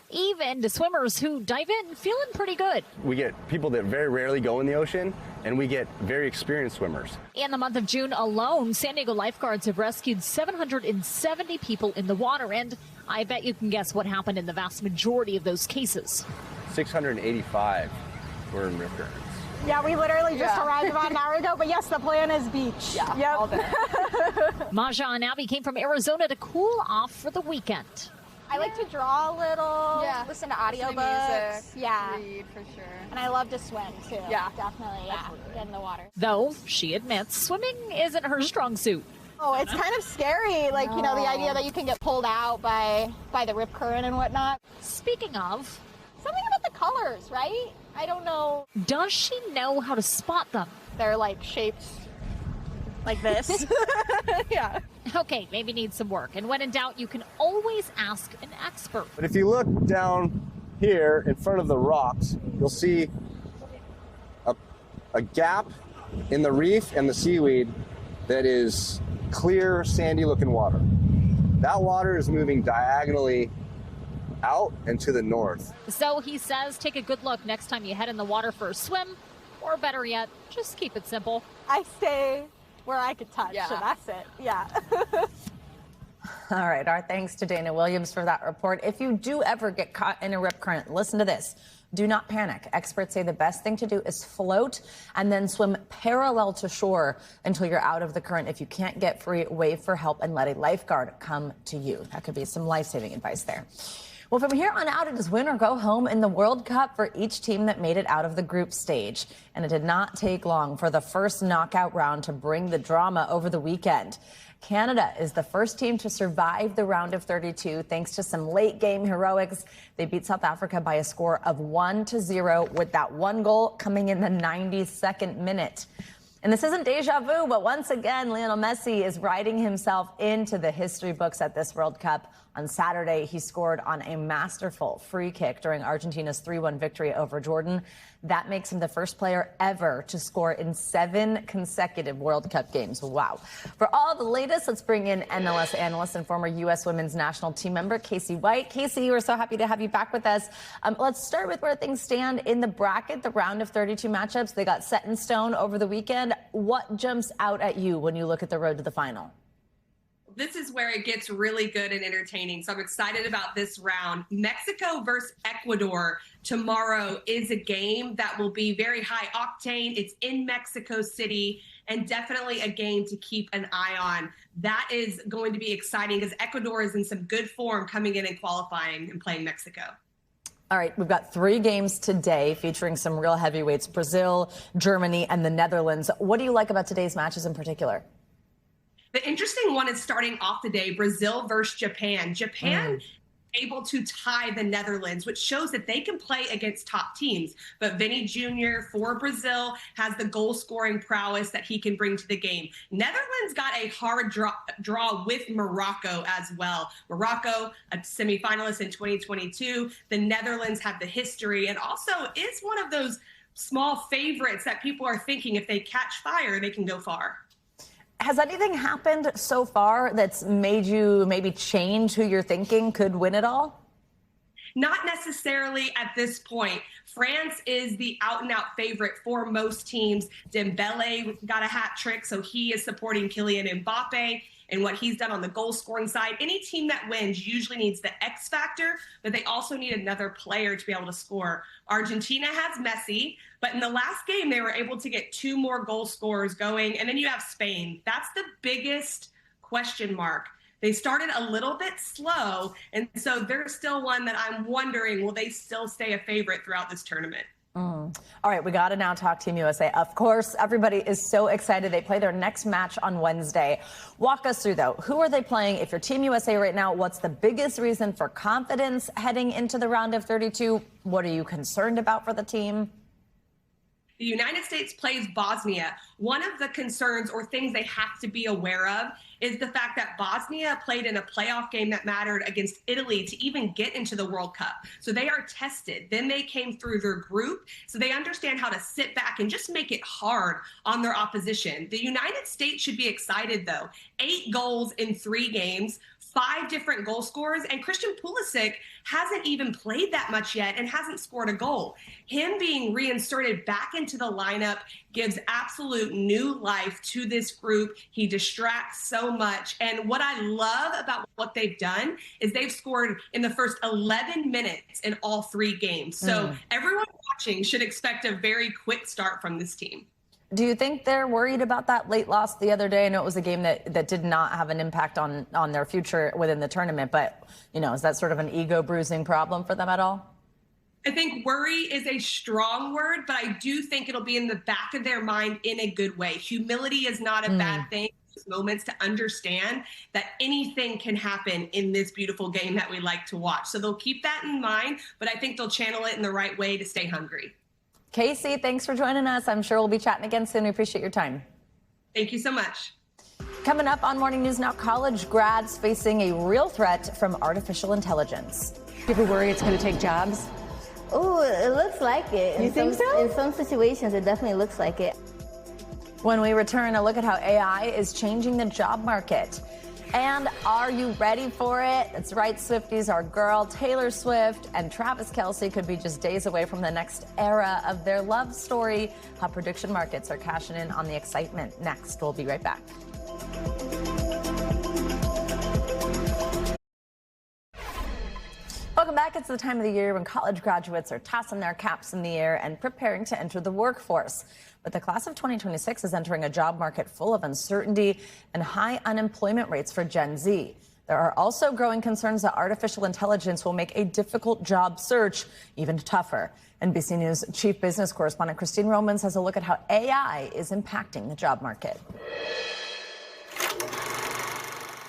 Even to swimmers who dive in feeling pretty good. We get people that very rarely go in the ocean, and we get very experienced swimmers. In the month of June alone, San Diego lifeguards have rescued 770 people in the water, and I bet you can guess what happened in the vast majority of those cases. 685 were in rip currents. Yeah, we literally just arrived about an hour ago, but yes, the plan is beach. Yeah, yep. all day. Maja and Abby came from Arizona to cool off for the weekend. I like to draw a little, listen to audiobooks. Music, yeah. read for sure. And I love to swim too. Yeah. Definitely, get in the water. Though she admits swimming isn't her strong suit. Oh, it's kind of scary, like, the idea that you can get pulled out by the rip current and whatnot. Speaking of, something about the colors, right? I don't know. Does she know how to spot them? They're like shaped like this. Yeah. Okay, maybe needs some work. And when in doubt, you can always ask an expert. But if you look down here in front of the rocks, you'll see a gap in the reef and the seaweed that is clear, sandy-looking water. That water is moving diagonally out and to the north. So he says take a good look next time you head in the water for a swim, or better yet, just keep it simple. I stay where I could touch, and that's it. Yeah. All right, our thanks to Dana Williams for that report. If you do ever get caught in a rip current, listen to this. Do not panic. Experts say the best thing to do is float and then swim parallel to shore until you're out of the current. If you can't get free, wave for help and let a lifeguard come to you. That could be some life-saving advice there. Well, from here on out, it is win or go home in the World Cup for each team that made it out of the group stage. And it did not take long for the first knockout round to bring the drama over the weekend. Canada is the first team to survive the round of 32 thanks to some late game heroics. They beat South Africa by a score of 1-0 with that one goal coming in the 92nd minute. And this isn't deja vu, but once again, Lionel Messi is writing himself into the history books at this World Cup. On Saturday, he scored on a masterful free kick during Argentina's 3-1 victory over Jordan. That makes him the first player ever to score in 7 consecutive World Cup games. Wow. For all the latest, let's bring in MLS analyst and former U.S. women's national team member, Casey White. Casey, we're so happy to have you back with us. Let's start with where things stand in the bracket, the round of 32 matchups. They got set in stone over the weekend. What jumps out at you when you look at the road to the final? This is where it gets really good and entertaining. So I'm excited about this round. Mexico versus Ecuador tomorrow is a game that will be very high octane. It's in Mexico City, and definitely a game to keep an eye on. That is going to be exciting because Ecuador is in some good form coming in and qualifying and playing Mexico. All right, we've got 3 games today featuring some real heavyweights, Brazil, Germany, and the Netherlands. What do you like about today's matches in particular? The interesting one is starting off the day, Brazil versus Japan. Japan able to tie the Netherlands, which shows that they can play against top teams. But Vinny Jr. for Brazil has the goal-scoring prowess that he can bring to the game. Netherlands got a hard draw with Morocco as well. Morocco, a semifinalist in 2022. The Netherlands have the history and also is one of those small favorites that people are thinking if they catch fire, they can go far. Has anything happened so far that's made you maybe change who you're thinking could win it all? Not necessarily at this point. France is the out-and-out favorite for most teams. Dembele got a hat trick, so he is supporting Kylian Mbappe and what he's done on the goal-scoring side. Any team that wins usually needs the X factor, but they also need another player to be able to score. Argentina has Messi, but in the last game, they were able to get 2 more goal scorers going, and then you have Spain. That's the biggest question mark. They started a little bit slow, and so they're still one that I'm wondering, will they still stay a favorite throughout this tournament? All right, we got to now talk Team USA. Of course, everybody is so excited. They play their next match on Wednesday. Walk us through, though. Who are they playing? If you're Team USA right now, what's the biggest reason for confidence heading into the round of 32? What are you concerned about for the team? The United States plays Bosnia. One of the concerns or things they have to be aware of is the fact that Bosnia played in a playoff game that mattered against Italy to even get into the World Cup. So they are tested. Then they came through their group. So they understand how to sit back and just make it hard on their opposition. The United States should be excited, though. 8 goals in 3 games. 5 different goal scorers, and Christian Pulisic hasn't even played that much yet and hasn't scored a goal. Him being reinserted back into the lineup gives absolute new life to this group. He distracts so much. And what I love about what they've done is they've scored in the first 11 minutes in all 3 games. So everyone watching should expect a very quick start from this team. Do you think they're worried about that late loss the other day? I know it was a game that did not have an impact on their future within the tournament, but, you know, is that sort of an ego-bruising problem for them at all? I think worry is a strong word, but I do think it'll be in the back of their mind in a good way. Humility is not a bad thing. Moments to understand that anything can happen in this beautiful game that we like to watch. So they'll keep that in mind, but I think they'll channel it in the right way to stay hungry. Casey, thanks for joining us. I'm sure we'll be chatting again soon. We appreciate your time. Thank you so much. Coming up on Morning News Now, college grads facing a real threat from artificial intelligence. Do you ever worry it's going to take jobs? Oh, it looks like it. You think so? In some situations, it definitely looks like it. When we return, a look at how AI is changing the job market. And are you ready for it? That's right, Swifties, our girl Taylor Swift and Travis Kelce could be just days away from the next era of their love story. How prediction markets are cashing in on the excitement. Next, we'll be right back. Welcome back. It's the time of the year when college graduates are tossing their caps in the air and preparing to enter the workforce. But the class of 2026 is entering a job market full of uncertainty and high unemployment rates for Gen Z. There are also growing concerns that artificial intelligence will make a difficult job search even tougher. NBC News chief business correspondent Christine Romans has a look at how AI is impacting the job market.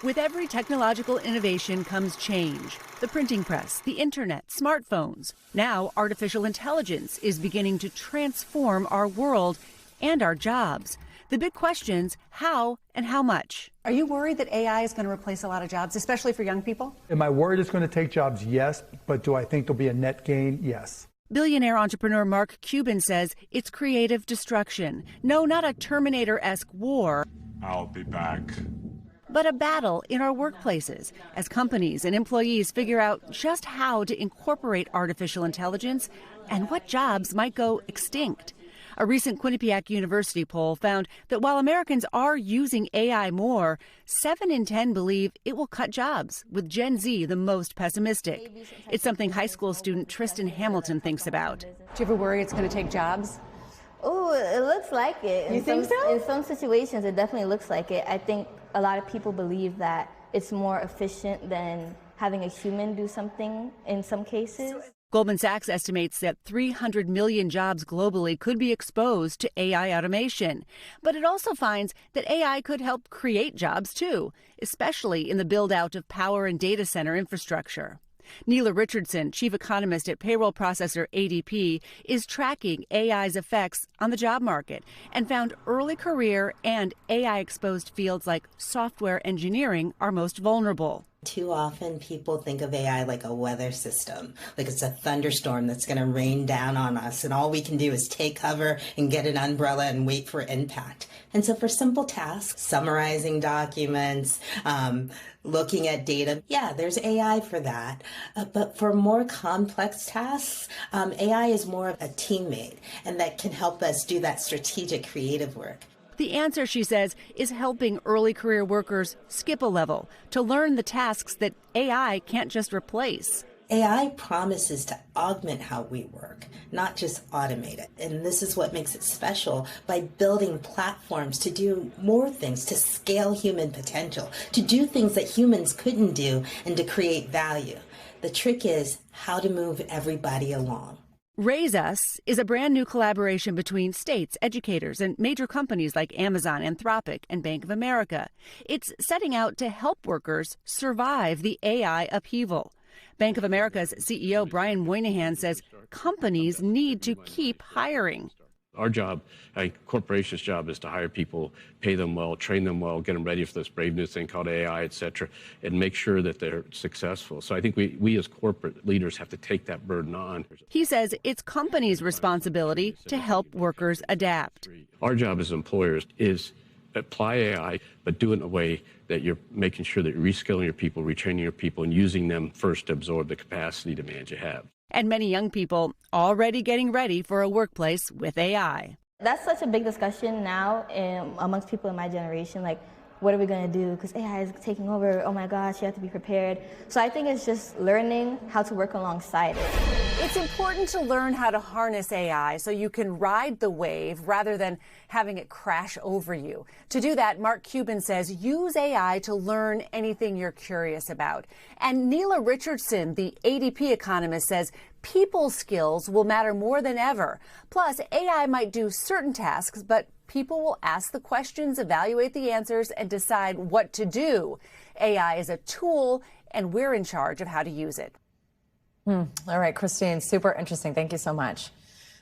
With every technological innovation comes change. The printing press, the internet, smartphones. Now, artificial intelligence is beginning to transform our world and our jobs. The big questions, how and how much? Are you worried that AI is going to replace a lot of jobs, especially for young people? Am I worried it's going to take jobs? Yes. But do I think there'll be a net gain? Yes. Billionaire entrepreneur Mark Cuban says it's creative destruction. No, not a Terminator-esque war. I'll be back. But a battle in our workplaces as companies and employees figure out just how to incorporate artificial intelligence and what jobs might go extinct. A recent Quinnipiac University poll found that while Americans are using AI more, 7 in 10 believe it will cut jobs, with Gen Z the most pessimistic. It's something high school student Tristan Hamilton thinks about. Do you ever worry it's going to take jobs? Oh, it looks like it. You think so? In some situations, it definitely looks like it. I think a lot of people believe that it's more efficient than having a human do something in some cases. Goldman Sachs estimates that 300 million jobs globally could be exposed to AI automation. But it also finds that AI could help create jobs, too, especially in the build-out of power and data center infrastructure. Neela Richardson, chief economist at payroll processor ADP, is tracking AI's effects on the job market and found early career and AI-exposed fields like software engineering are most vulnerable. Too often people think of AI like a weather system, like it's a thunderstorm that's going to rain down on us, and all we can do is take cover and get an umbrella and wait for impact. And so for simple tasks, summarizing documents, looking at data, yeah, there's AI for that. But for more complex tasks, AI is more of a teammate, and that can help us do that strategic, creative work. The answer, she says, is helping early career workers skip a level to learn the tasks that AI can't just replace. AI promises to augment how we work, not just automate it. And this is what makes it special, by building platforms to do more things, to scale human potential, to do things that humans couldn't do, and to create value. The trick is how to move everybody along. Raise Us is a brand new collaboration between states, educators, and major companies like Amazon, Anthropic, and Bank of America. It's setting out to help workers survive the AI upheaval. Bank of America's CEO Brian Moynihan says companies need to keep hiring. Our job, corporations' job, is to hire people, pay them well, train them well, get them ready for this brave new thing called AI, et cetera, and make sure that they're successful. So I think we as corporate leaders have to take that burden on. He says it's companies' responsibility to help workers adapt. Our job as employers is apply AI, but do it in a way that you're making sure that you're reskilling your people, retraining your people, and using them first to absorb the capacity demands you have. And many young people already getting ready for a workplace with AI. That's such a big discussion now amongst people in my generation. Like, what are we going to do? Because AI is taking over. Oh my gosh, you have to be prepared. So I think it's just learning how to work alongside it. It's important to learn how to harness AI so you can ride the wave rather than having it crash over you. To do that, Mark Cuban says use AI to learn anything you're curious about. And Neela Richardson, the ADP economist, says people skills will matter more than ever. Plus, AI might do certain tasks, but people will ask the questions, evaluate the answers, and decide what to do. AI is a tool, and we're in charge of how to use it. All right, Christine, super interesting. Thank you so much.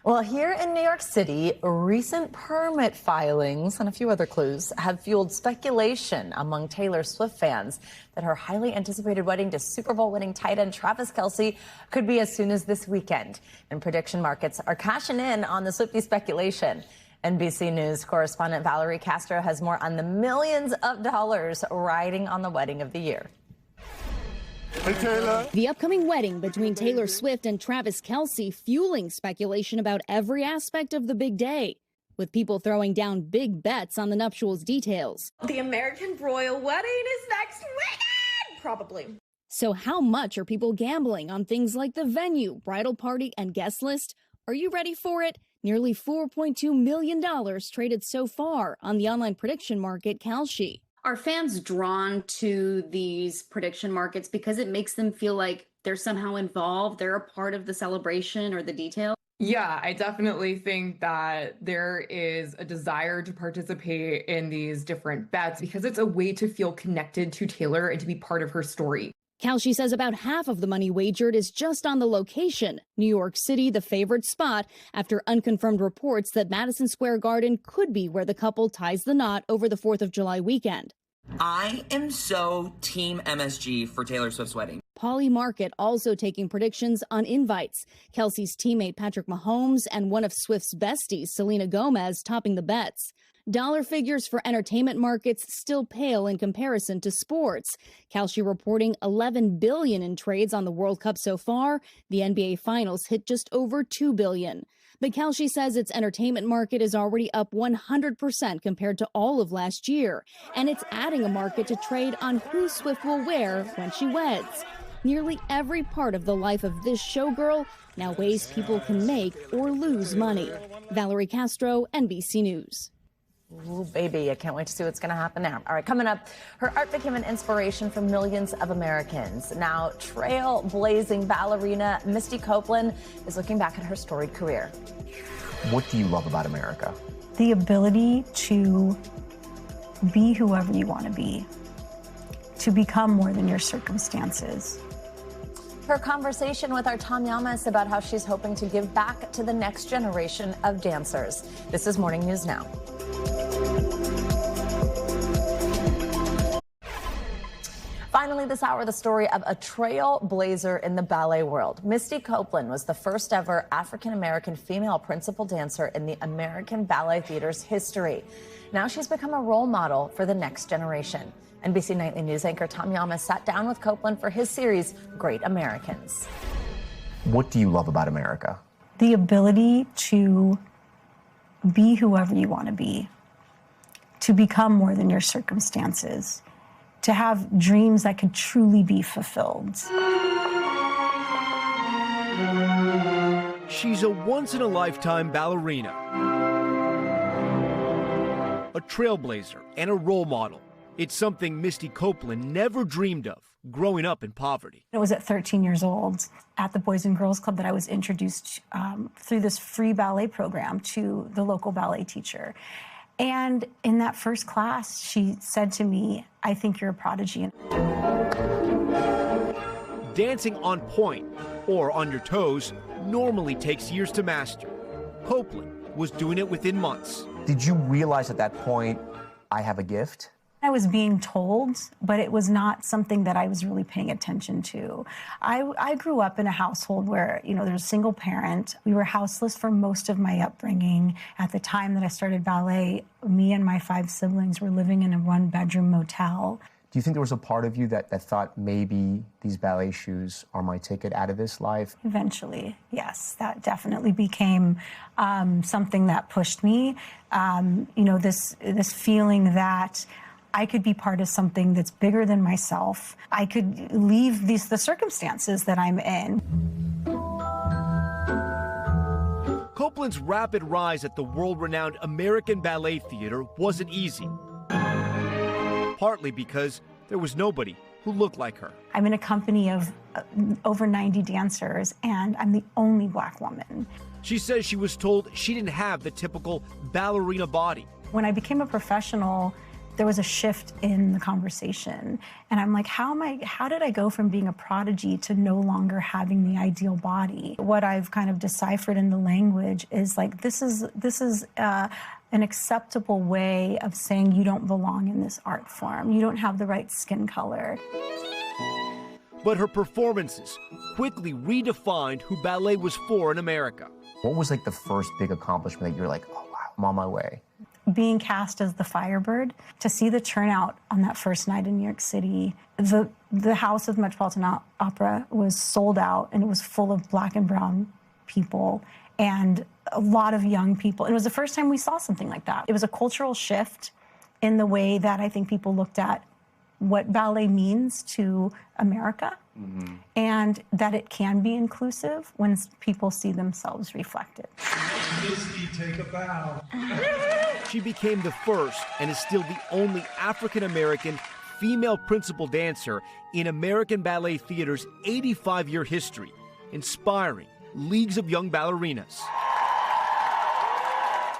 Well, here in New York City, recent permit filings and a few other clues have fueled speculation among Taylor Swift fans that her highly anticipated wedding to Super Bowl winning tight end Travis Kelce could be as soon as this weekend. And prediction markets are cashing in on the Swiftie speculation. NBC News correspondent Valerie Castro has more on the millions of dollars riding on the wedding of the year. Hey, Taylor. The upcoming wedding between Taylor Swift and Travis Kelce fueling speculation about every aspect of the big day, with people throwing down big bets on the nuptials details. The American royal wedding is next weekend, probably. So how much are people gambling on things like the venue, bridal party, and guest list? Are you ready for it? Nearly $4.2 million traded so far on the online prediction market Kalshi. Are fans drawn to these prediction markets because it makes them feel like they're somehow involved, they're a part of the celebration or the detail? Yeah, I definitely think that there is a desire to participate in these different bets because it's a way to feel connected to Taylor and to be part of her story. Kalshi says about half of the money wagered is just on the location. New York City, the favorite spot, after unconfirmed reports that Madison Square Garden could be where the couple ties the knot over the 4th of July weekend. I am so team MSG for Taylor Swift's wedding. Pauly Market also taking predictions on invites. Kelsey's teammate Patrick Mahomes and one of Swift's besties, Selena Gomez, topping the bets. Dollar figures for entertainment markets still pale in comparison to sports. Kalshi reporting $11 billion in trades on the World Cup so far. The NBA Finals hit just over $2 billion. But Kalshi says its entertainment market is already up 100% compared to all of last year. And it's adding a market to trade on who Swift will wear when she weds. Nearly every part of the life of this showgirl now ways people can make or lose money. Valerie Castro, NBC News. Ooh, baby, I can't wait to see what's going to happen there. All right, coming up, her art became an inspiration for millions of Americans. Now, trailblazing ballerina Misty Copeland is looking back at her storied career. What do you love about America? The ability to be whoever you want to be, to become more than your circumstances. Her conversation with our Tom Yamas about how she's hoping to give back to the next generation of dancers. This is Morning News Now. Finally this hour, the story of a trailblazer in the ballet world. Misty Copeland was the first ever African-American female principal dancer in the American Ballet Theater's history. Now she's become a role model for the next generation. NBC Nightly News anchor Tom Yamas sat down with Copeland for his series, Great Americans. What do you love about America? The ability to be whoever you want to be, to become more than your circumstances, to have dreams that could truly be fulfilled. She's a once-in-a-lifetime ballerina, a trailblazer, and a role model. It's something Misty Copeland never dreamed of growing up in poverty. It was at 13 years old at the Boys and Girls Club that I was introduced through this free ballet program to the local ballet teacher. And in that first class, she said to me, "I think you're a prodigy." Dancing on point or on your toes normally takes years to master. Copeland was doing it within months. Did you realize at that point, I have a gift? I was being told, but it was not something that I was really paying attention to. I grew up in a household where, there's a single parent. We were houseless for most of my upbringing. At the time that I started ballet, me and my 5 siblings were living in a 1-bedroom motel. Do you think there was a part of you that thought maybe these ballet shoes are my ticket out of this life? Eventually, yes, that definitely became something that pushed me. This feeling that I could be part of something that's bigger than myself. I could leave the circumstances that I'm in. Copeland's rapid rise at the world-renowned American Ballet Theater wasn't easy. Partly because there was nobody who looked like her. I'm in a company of over 90 dancers, and I'm the only Black woman. She says she was told she didn't have the typical ballerina body. When I became a professional, there was a shift in the conversation. And I'm like, how did I go from being a prodigy to no longer having the ideal body? What I've kind of deciphered in the language is like, this is an acceptable way of saying you don't belong in this art form. You don't have the right skin color. But her performances quickly redefined who ballet was for in America. What was like the first big accomplishment that you're like, oh wow, I'm on my way? Being cast as the Firebird, to see the turnout on that first night in New York City. The House of Metropolitan Opera was sold out, and it was full of Black and brown people and a lot of young people. It was the first time we saw something like that. It was a cultural shift in the way that I think people looked at what ballet means to America, and that it can be inclusive when people see themselves reflected. Misty, take a bow. She became the first and is still the only African-American female principal dancer in American Ballet Theater's 85-year history, inspiring leagues of young ballerinas.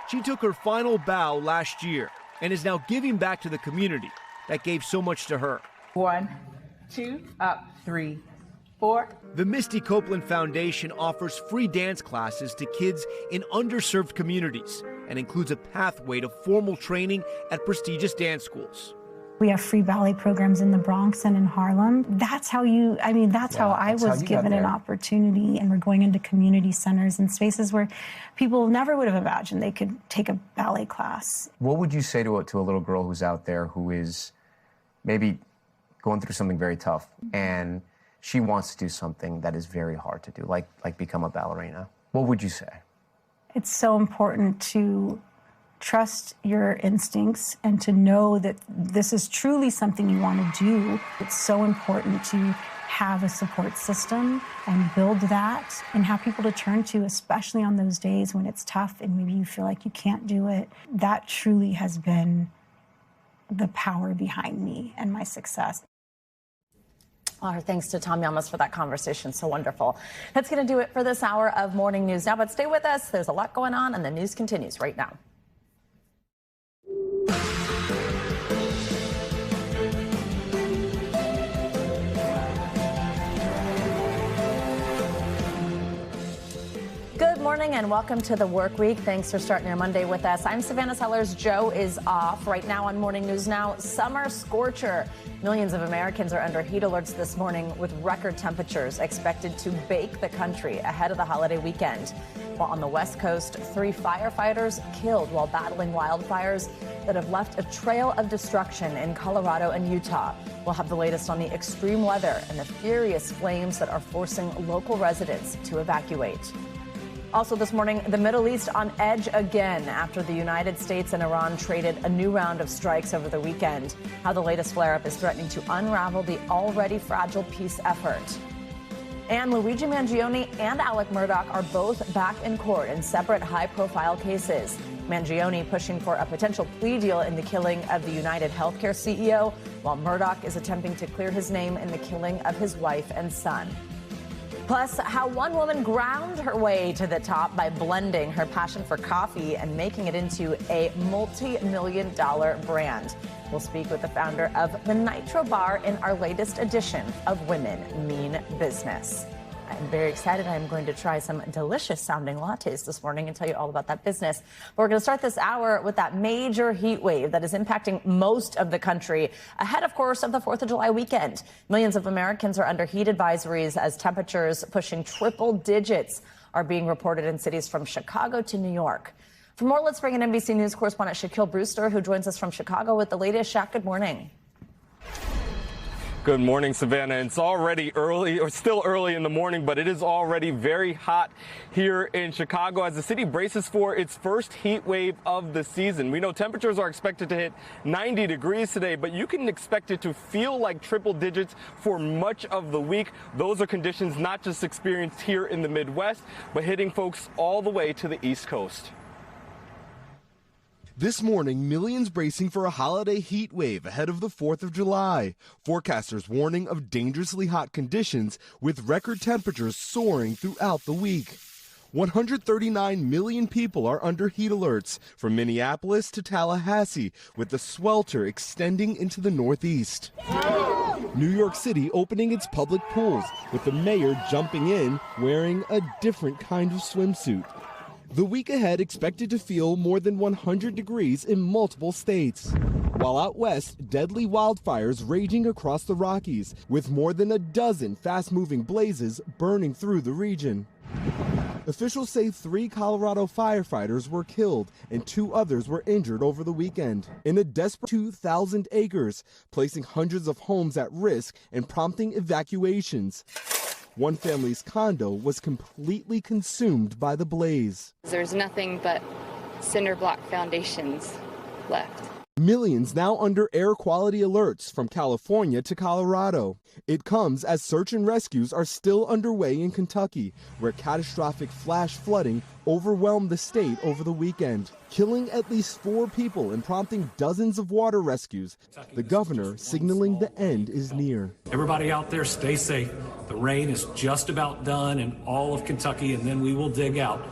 She took her final bow last year and is now giving back to the community that gave so much to her. 1, 2, up, 3, 4. The Misty Copeland Foundation offers free dance classes to kids in underserved communities and includes a pathway to formal training at prestigious dance schools. We have free ballet programs in the Bronx and in Harlem. That's how how I was given an opportunity, and we're going into community centers and spaces where people never would have imagined they could take a ballet class. What would you say to a little girl who's out there who is maybe going through something very tough and she wants to do something that is very hard to do, like become a ballerina? What would you say? It's so important to trust your instincts and to know that this is truly something you want to do. It's so important to have a support system and build that and have people to turn to, especially on those days when it's tough and maybe you feel like you can't do it. That truly has been the power behind me and my success. Our thanks to Tom Yamas for that conversation. So wonderful. That's going to do it for this hour of Morning News Now, but stay with us. There's a lot going on and the news continues right now. Good morning and welcome to the work week. Thanks for starting your Monday with us. I'm Savannah Sellers. Joe is off right now on Morning News Now. Summer scorcher. Millions of Americans are under heat alerts this morning with record temperatures expected to bake the country ahead of the holiday weekend. While on the West Coast, 3 firefighters killed while battling wildfires that have left a trail of destruction in Colorado and Utah. We'll have the latest on the extreme weather and the furious flames that are forcing local residents to evacuate. Also this morning, the Middle East on edge again after the United States and Iran traded a new round of strikes over the weekend. How the latest flare-up is threatening to unravel the already fragile peace effort. And Luigi Mangione and Alec Murdaugh are both back in court in separate high-profile cases. Mangione pushing for a potential plea deal in the killing of the United Healthcare CEO, while Murdaugh is attempting to clear his name in the killing of his wife and son. Plus, how one woman ground her way to the top by blending her passion for coffee and making it into a multi-million-dollar brand. We'll speak with the founder of the Nitro Bar in our latest edition of Women Mean Business. I'm very excited. I'm going to try some delicious sounding lattes this morning and tell you all about that business. But we're going to start this hour with that major heat wave that is impacting most of the country ahead, of course, of the 4th of July weekend. Millions of Americans are under heat advisories as temperatures pushing triple digits are being reported in cities from Chicago to New York. For more, let's bring in NBC News correspondent Shaquille Brewster, who joins us from Chicago with the latest. Shaq, good morning. Good morning, Savannah. It's already early, or still early in the morning, but it is already very hot here in Chicago as the city braces for its first heat wave of the season. We know temperatures are expected to hit 90 degrees today, but you can expect it to feel like triple digits for much of the week. Those are conditions not just experienced here in the Midwest, but hitting folks all the way to the East Coast. This morning, millions bracing for a holiday heat wave ahead of the 4th of July. Forecasters warning of dangerously hot conditions with record temperatures soaring throughout the week. 139 million people are under heat alerts from Minneapolis to Tallahassee, with the swelter extending into the Northeast. New York City opening its public pools, with the mayor jumping in wearing a different kind of swimsuit. The week ahead expected to feel more than 100 degrees in multiple states. While out west, deadly wildfires raging across the Rockies, with more than a dozen fast-moving blazes burning through the region. Officials say 3 Colorado firefighters were killed and 2 others were injured over the weekend in a desperate 2,000 acres, placing hundreds of homes at risk and prompting evacuations. One family's condo was completely consumed by the blaze. There's nothing but cinder block foundations left. Millions now under air quality alerts from California to Colorado. It comes as search and rescues are still underway in Kentucky, where catastrophic flash flooding overwhelmed the state over the weekend, killing at least 4 people and prompting dozens of water rescues. The governor signaling the end is near. Everybody out there, stay safe. The rain is just about done in all of Kentucky, and then we will dig out.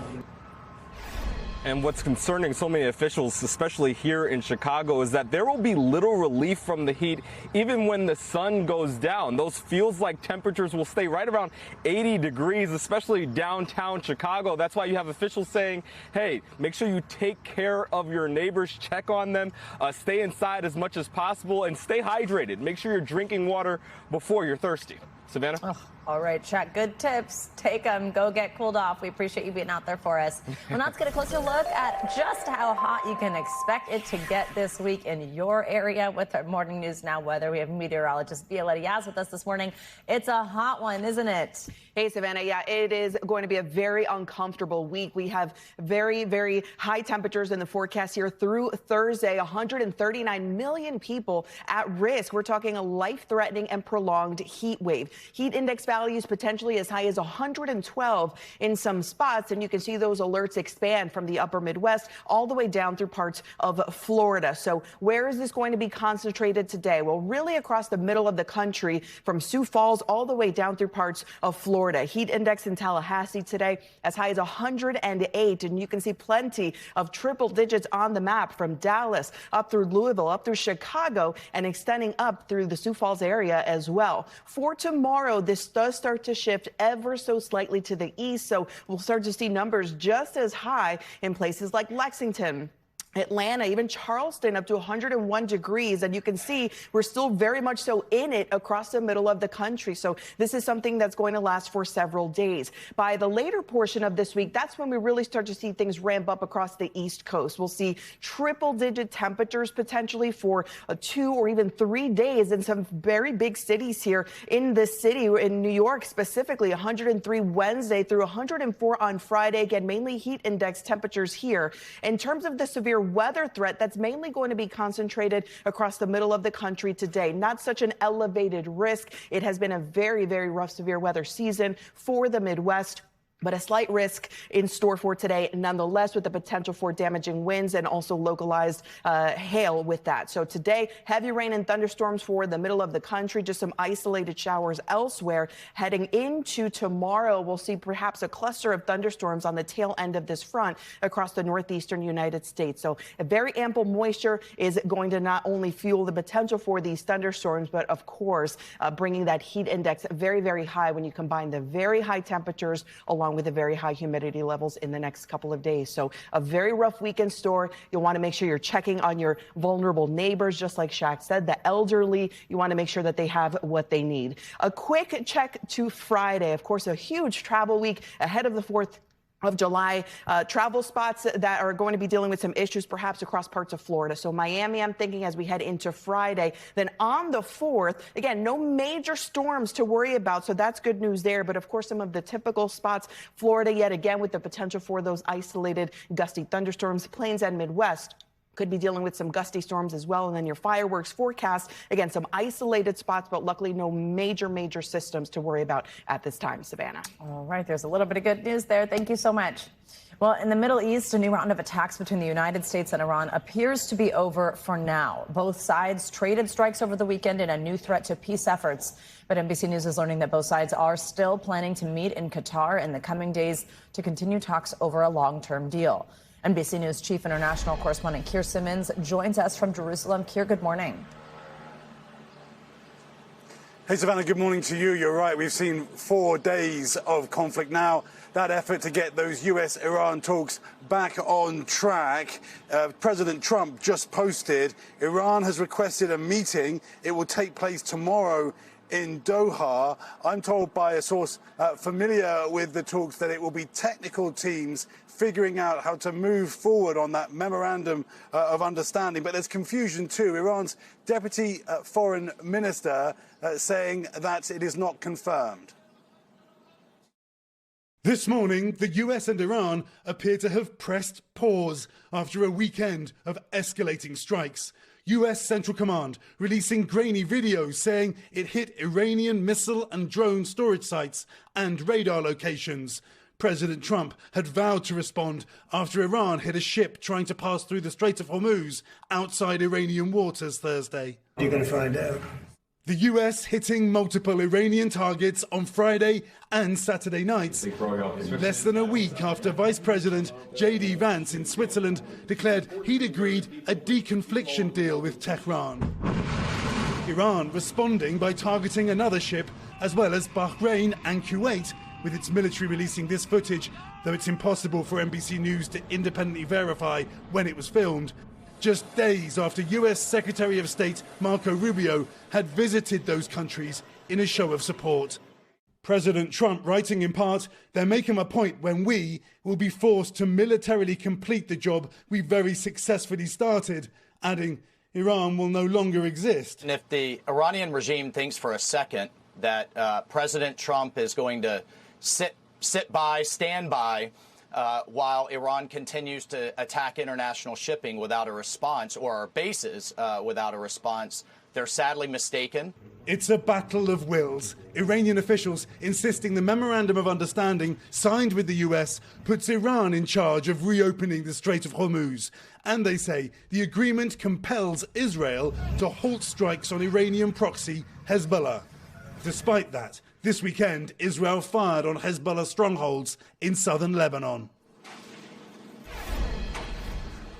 And what's concerning so many officials, especially here in Chicago, is that there will be little relief from the heat even when the sun goes down. Those feels-like temperatures will stay right around 80 degrees, especially downtown Chicago. That's why you have officials saying, hey, make sure you take care of your neighbors, check on them, stay inside as much as possible, and stay hydrated. Make sure you're drinking water before you're thirsty. Savannah? All right, Chuck, good tips. Take them. Go get cooled off. We appreciate you being out there for us. Well, now let's get a closer look at just how hot you can expect it to get this week in your area with our Morning News Now weather. We have meteorologist Violetta Yaz with us this morning. It's a hot one, isn't it? Hey, Savannah. Yeah, it is going to be a very uncomfortable week. We have very, very high temperatures in the forecast here through Thursday. 139 million people at risk. We're talking a life-threatening and prolonged heat wave. Heat index values potentially as high as 112 in some spots, and you can see those alerts expand from the upper Midwest all the way down through parts of Florida. So where is this going to be concentrated today? Well, really across the middle of the country, from Sioux Falls all the way down through parts of Florida. Heat index in Tallahassee today as high as 108, and you can see plenty of triple digits on the map from Dallas up through Louisville, up through Chicago, and extending up through the Sioux Falls area as well. For tomorrow, this does start to shift ever so slightly to the east, so we'll start to see numbers just as high in places like Lexington, Atlanta, even Charleston, up to 101 degrees. And you can see we're still very much so in it across the middle of the country. So this is something that's going to last for several days. By the later portion of this week, that's when we really start to see things ramp up across the East Coast. We'll see triple-digit temperatures potentially for 2 or even 3 days in some very big cities here in this city. In New York specifically, 103 Wednesday through 104 on Friday. Again, mainly heat index temperatures here. In terms of the severe weather threat, that's mainly going to be concentrated across the middle of the country today. Not such an elevated risk. It has been a very, very rough severe weather season for the Midwest, but a slight risk in store for today, nonetheless, with the potential for damaging winds and also localized hail with that. So today, heavy rain and thunderstorms for the middle of the country, just some isolated showers elsewhere. Heading into tomorrow, we'll see perhaps a cluster of thunderstorms on the tail end of this front across the northeastern United States. So a very ample moisture is going to not only fuel the potential for these thunderstorms, but of course, bringing that heat index very, very high when you combine the very high temperatures along with the very high humidity levels in the next couple of days. So a very rough week in store. You'll want to make sure you're checking on your vulnerable neighbors, just like Shaq said, the elderly. You want to make sure that they have what they need. A quick check to Friday. Of course, a huge travel week ahead of the 4th of July. Travel spots that are going to be dealing with some issues perhaps across parts of Florida. So Miami, I'm thinking, as we head into Friday. Then on the 4th, again, no major storms to worry about, so that's good news there. But of course, some of the typical spots, Florida yet again with the potential for those isolated gusty thunderstorms. Plains and Midwest could be dealing with some gusty storms as well. And then your fireworks forecast, again, some isolated spots, but luckily no major systems to worry about at this time. Savannah. All right, there's a little bit of good news there. Thank you so much. Well, in the Middle East, a new round of attacks between the United States and Iran appears to be over for now. Both sides traded strikes over the weekend in a new threat to peace efforts. But NBC News is learning that both sides are still planning to meet in Qatar in the coming days to continue talks over a long-term deal. NBC News Chief International Correspondent Keir Simmons joins us from Jerusalem. Keir, good morning. Hey, Savannah, good morning to you. You're right. We've seen 4 days of conflict now. That effort to get those US-Iran talks back on track. President Trump just posted Iran has requested a meeting. It will take place tomorrow in Doha. I'm told by a source familiar with the talks that it will be technical teams figuring out how to move forward on that memorandum of understanding. But there's confusion too. Iran's deputy foreign minister saying that it is not confirmed. This morning, the US and Iran appear to have pressed pause after a weekend of escalating strikes. US Central Command releasing grainy videos saying it hit Iranian missile and drone storage sites and radar locations. President Trump had vowed to respond after Iran hit a ship trying to pass through the Strait of Hormuz outside Iranian waters Thursday. You're going to find out. The US hitting multiple Iranian targets on Friday and Saturday nights, less than a week after Vice President J.D. Vance in Switzerland declared he'd agreed a deconfliction deal with Tehran. Iran responding by targeting another ship, as well as Bahrain and Kuwait, with its military releasing this footage, though it's impossible for NBC News to independently verify when it was filmed. Just days after US Secretary of State Marco Rubio had visited those countries in a show of support. President Trump writing in part, "There may come a point when we will be forced to militarily complete the job we very successfully started," adding, "Iran will no longer exist." And if the Iranian regime thinks for a second that President Trump is going to stand by, while Iran continues to attack international shipping without a response, or our bases without a response, they're sadly mistaken. It's a battle of wills. Iranian officials insisting the Memorandum of Understanding signed with the US puts Iran in charge of reopening the Strait of Hormuz. And they say the agreement compels Israel to halt strikes on Iranian proxy Hezbollah. Despite that, this weekend, Israel fired on Hezbollah strongholds in southern Lebanon.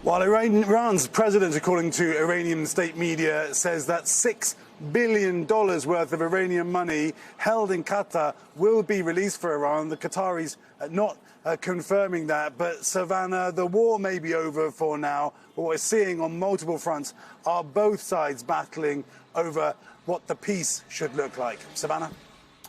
While Iran's president, according to Iranian state media, says that $6 billion worth of Iranian money held in Qatar will be released for Iran, the Qataris not confirming that. But Savannah, the war may be over for now. What we're seeing on multiple fronts are both sides battling over what the peace should look like. Savannah?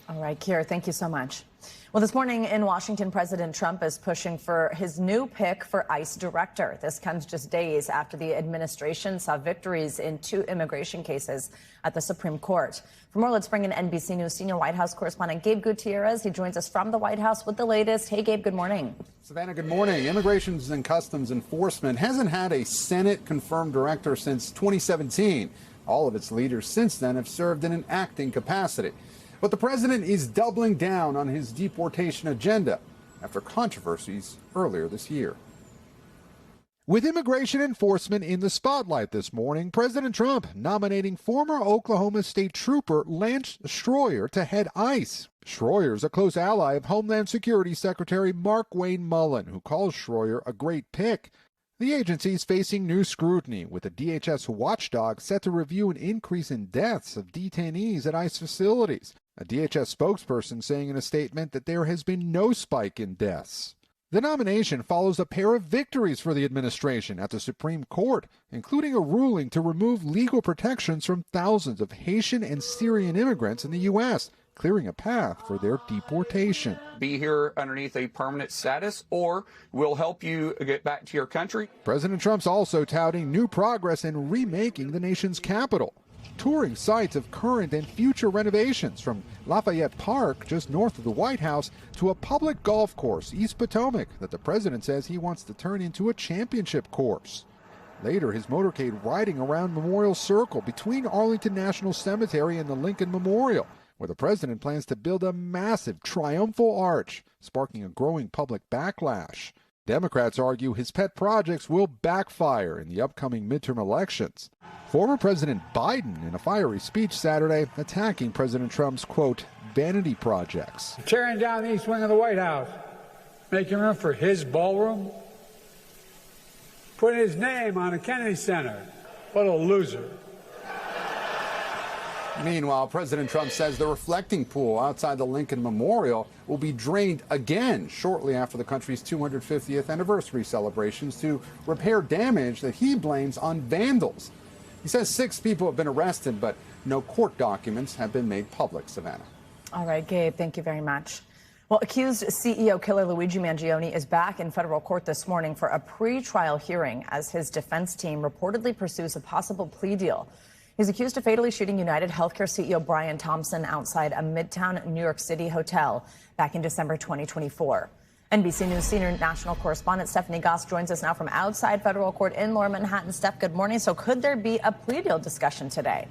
All right, Keir, thank you so much. Well, this morning in Washington, President Trump is pushing for his new pick for ICE director. This comes just days after the administration saw victories in 2 immigration cases at the Supreme Court. For more, let's bring in NBC News senior White House correspondent Gabe Gutierrez. He joins us from the White House with the latest. Hey, Gabe, good morning. Savannah, good morning. Immigration and Customs Enforcement hasn't had a Senate-confirmed director since 2017. All of its leaders since then have served in an acting capacity. But the president is doubling down on his deportation agenda after controversies earlier this year. With immigration enforcement in the spotlight this morning, President Trump nominating former Oklahoma State Trooper Lance Schroyer to head ICE. Schroyer is a close ally of Homeland Security Secretary Mark Wayne Mullen, who calls Schroyer a great pick. The agency is facing new scrutiny, with a DHS watchdog set to review an increase in deaths of detainees at ICE facilities. A DHS spokesperson saying in a statement that there has been no spike in deaths. The nomination follows a pair of victories for the administration at the Supreme Court, including a ruling to remove legal protections from thousands of Haitian and Syrian immigrants in the U.S., clearing a path for their deportation. Be here underneath a permanent status, or we'll help you get back to your country. President Trump's also touting new progress in remaking the nation's capital, touring sites of current and future renovations, from Lafayette Park, just north of the White House, to a public golf course, East Potomac, that the president says he wants to turn into a championship course. Later, his motorcade riding around Memorial Circle between Arlington National Cemetery and the Lincoln Memorial, where the president plans to build a massive triumphal arch, sparking a growing public backlash. Democrats argue his pet projects will backfire in the upcoming midterm elections. Former President Biden, in a fiery speech Saturday, attacking President Trump's, quote, vanity projects. Tearing down the east wing of the White House, making room for his ballroom, putting his name on a Kennedy Center. What a loser. Meanwhile, President Trump says the reflecting pool outside the Lincoln Memorial will be drained again shortly after the country's 250th anniversary celebrations to repair damage that he blames on vandals. He says 6 people have been arrested, but no court documents have been made public. Savannah. All right, Gabe, thank you very much. Well, accused CEO killer Luigi Mangione is back in federal court this morning for a pre-trial hearing as his defense team reportedly pursues a possible plea deal. He's accused of fatally shooting United Healthcare CEO Brian Thompson outside a Midtown New York City hotel back in December 2024. NBC News senior national correspondent Stephanie Goss joins us now from outside federal court in Lower Manhattan. Steph, good morning. So could there be a plea deal discussion today?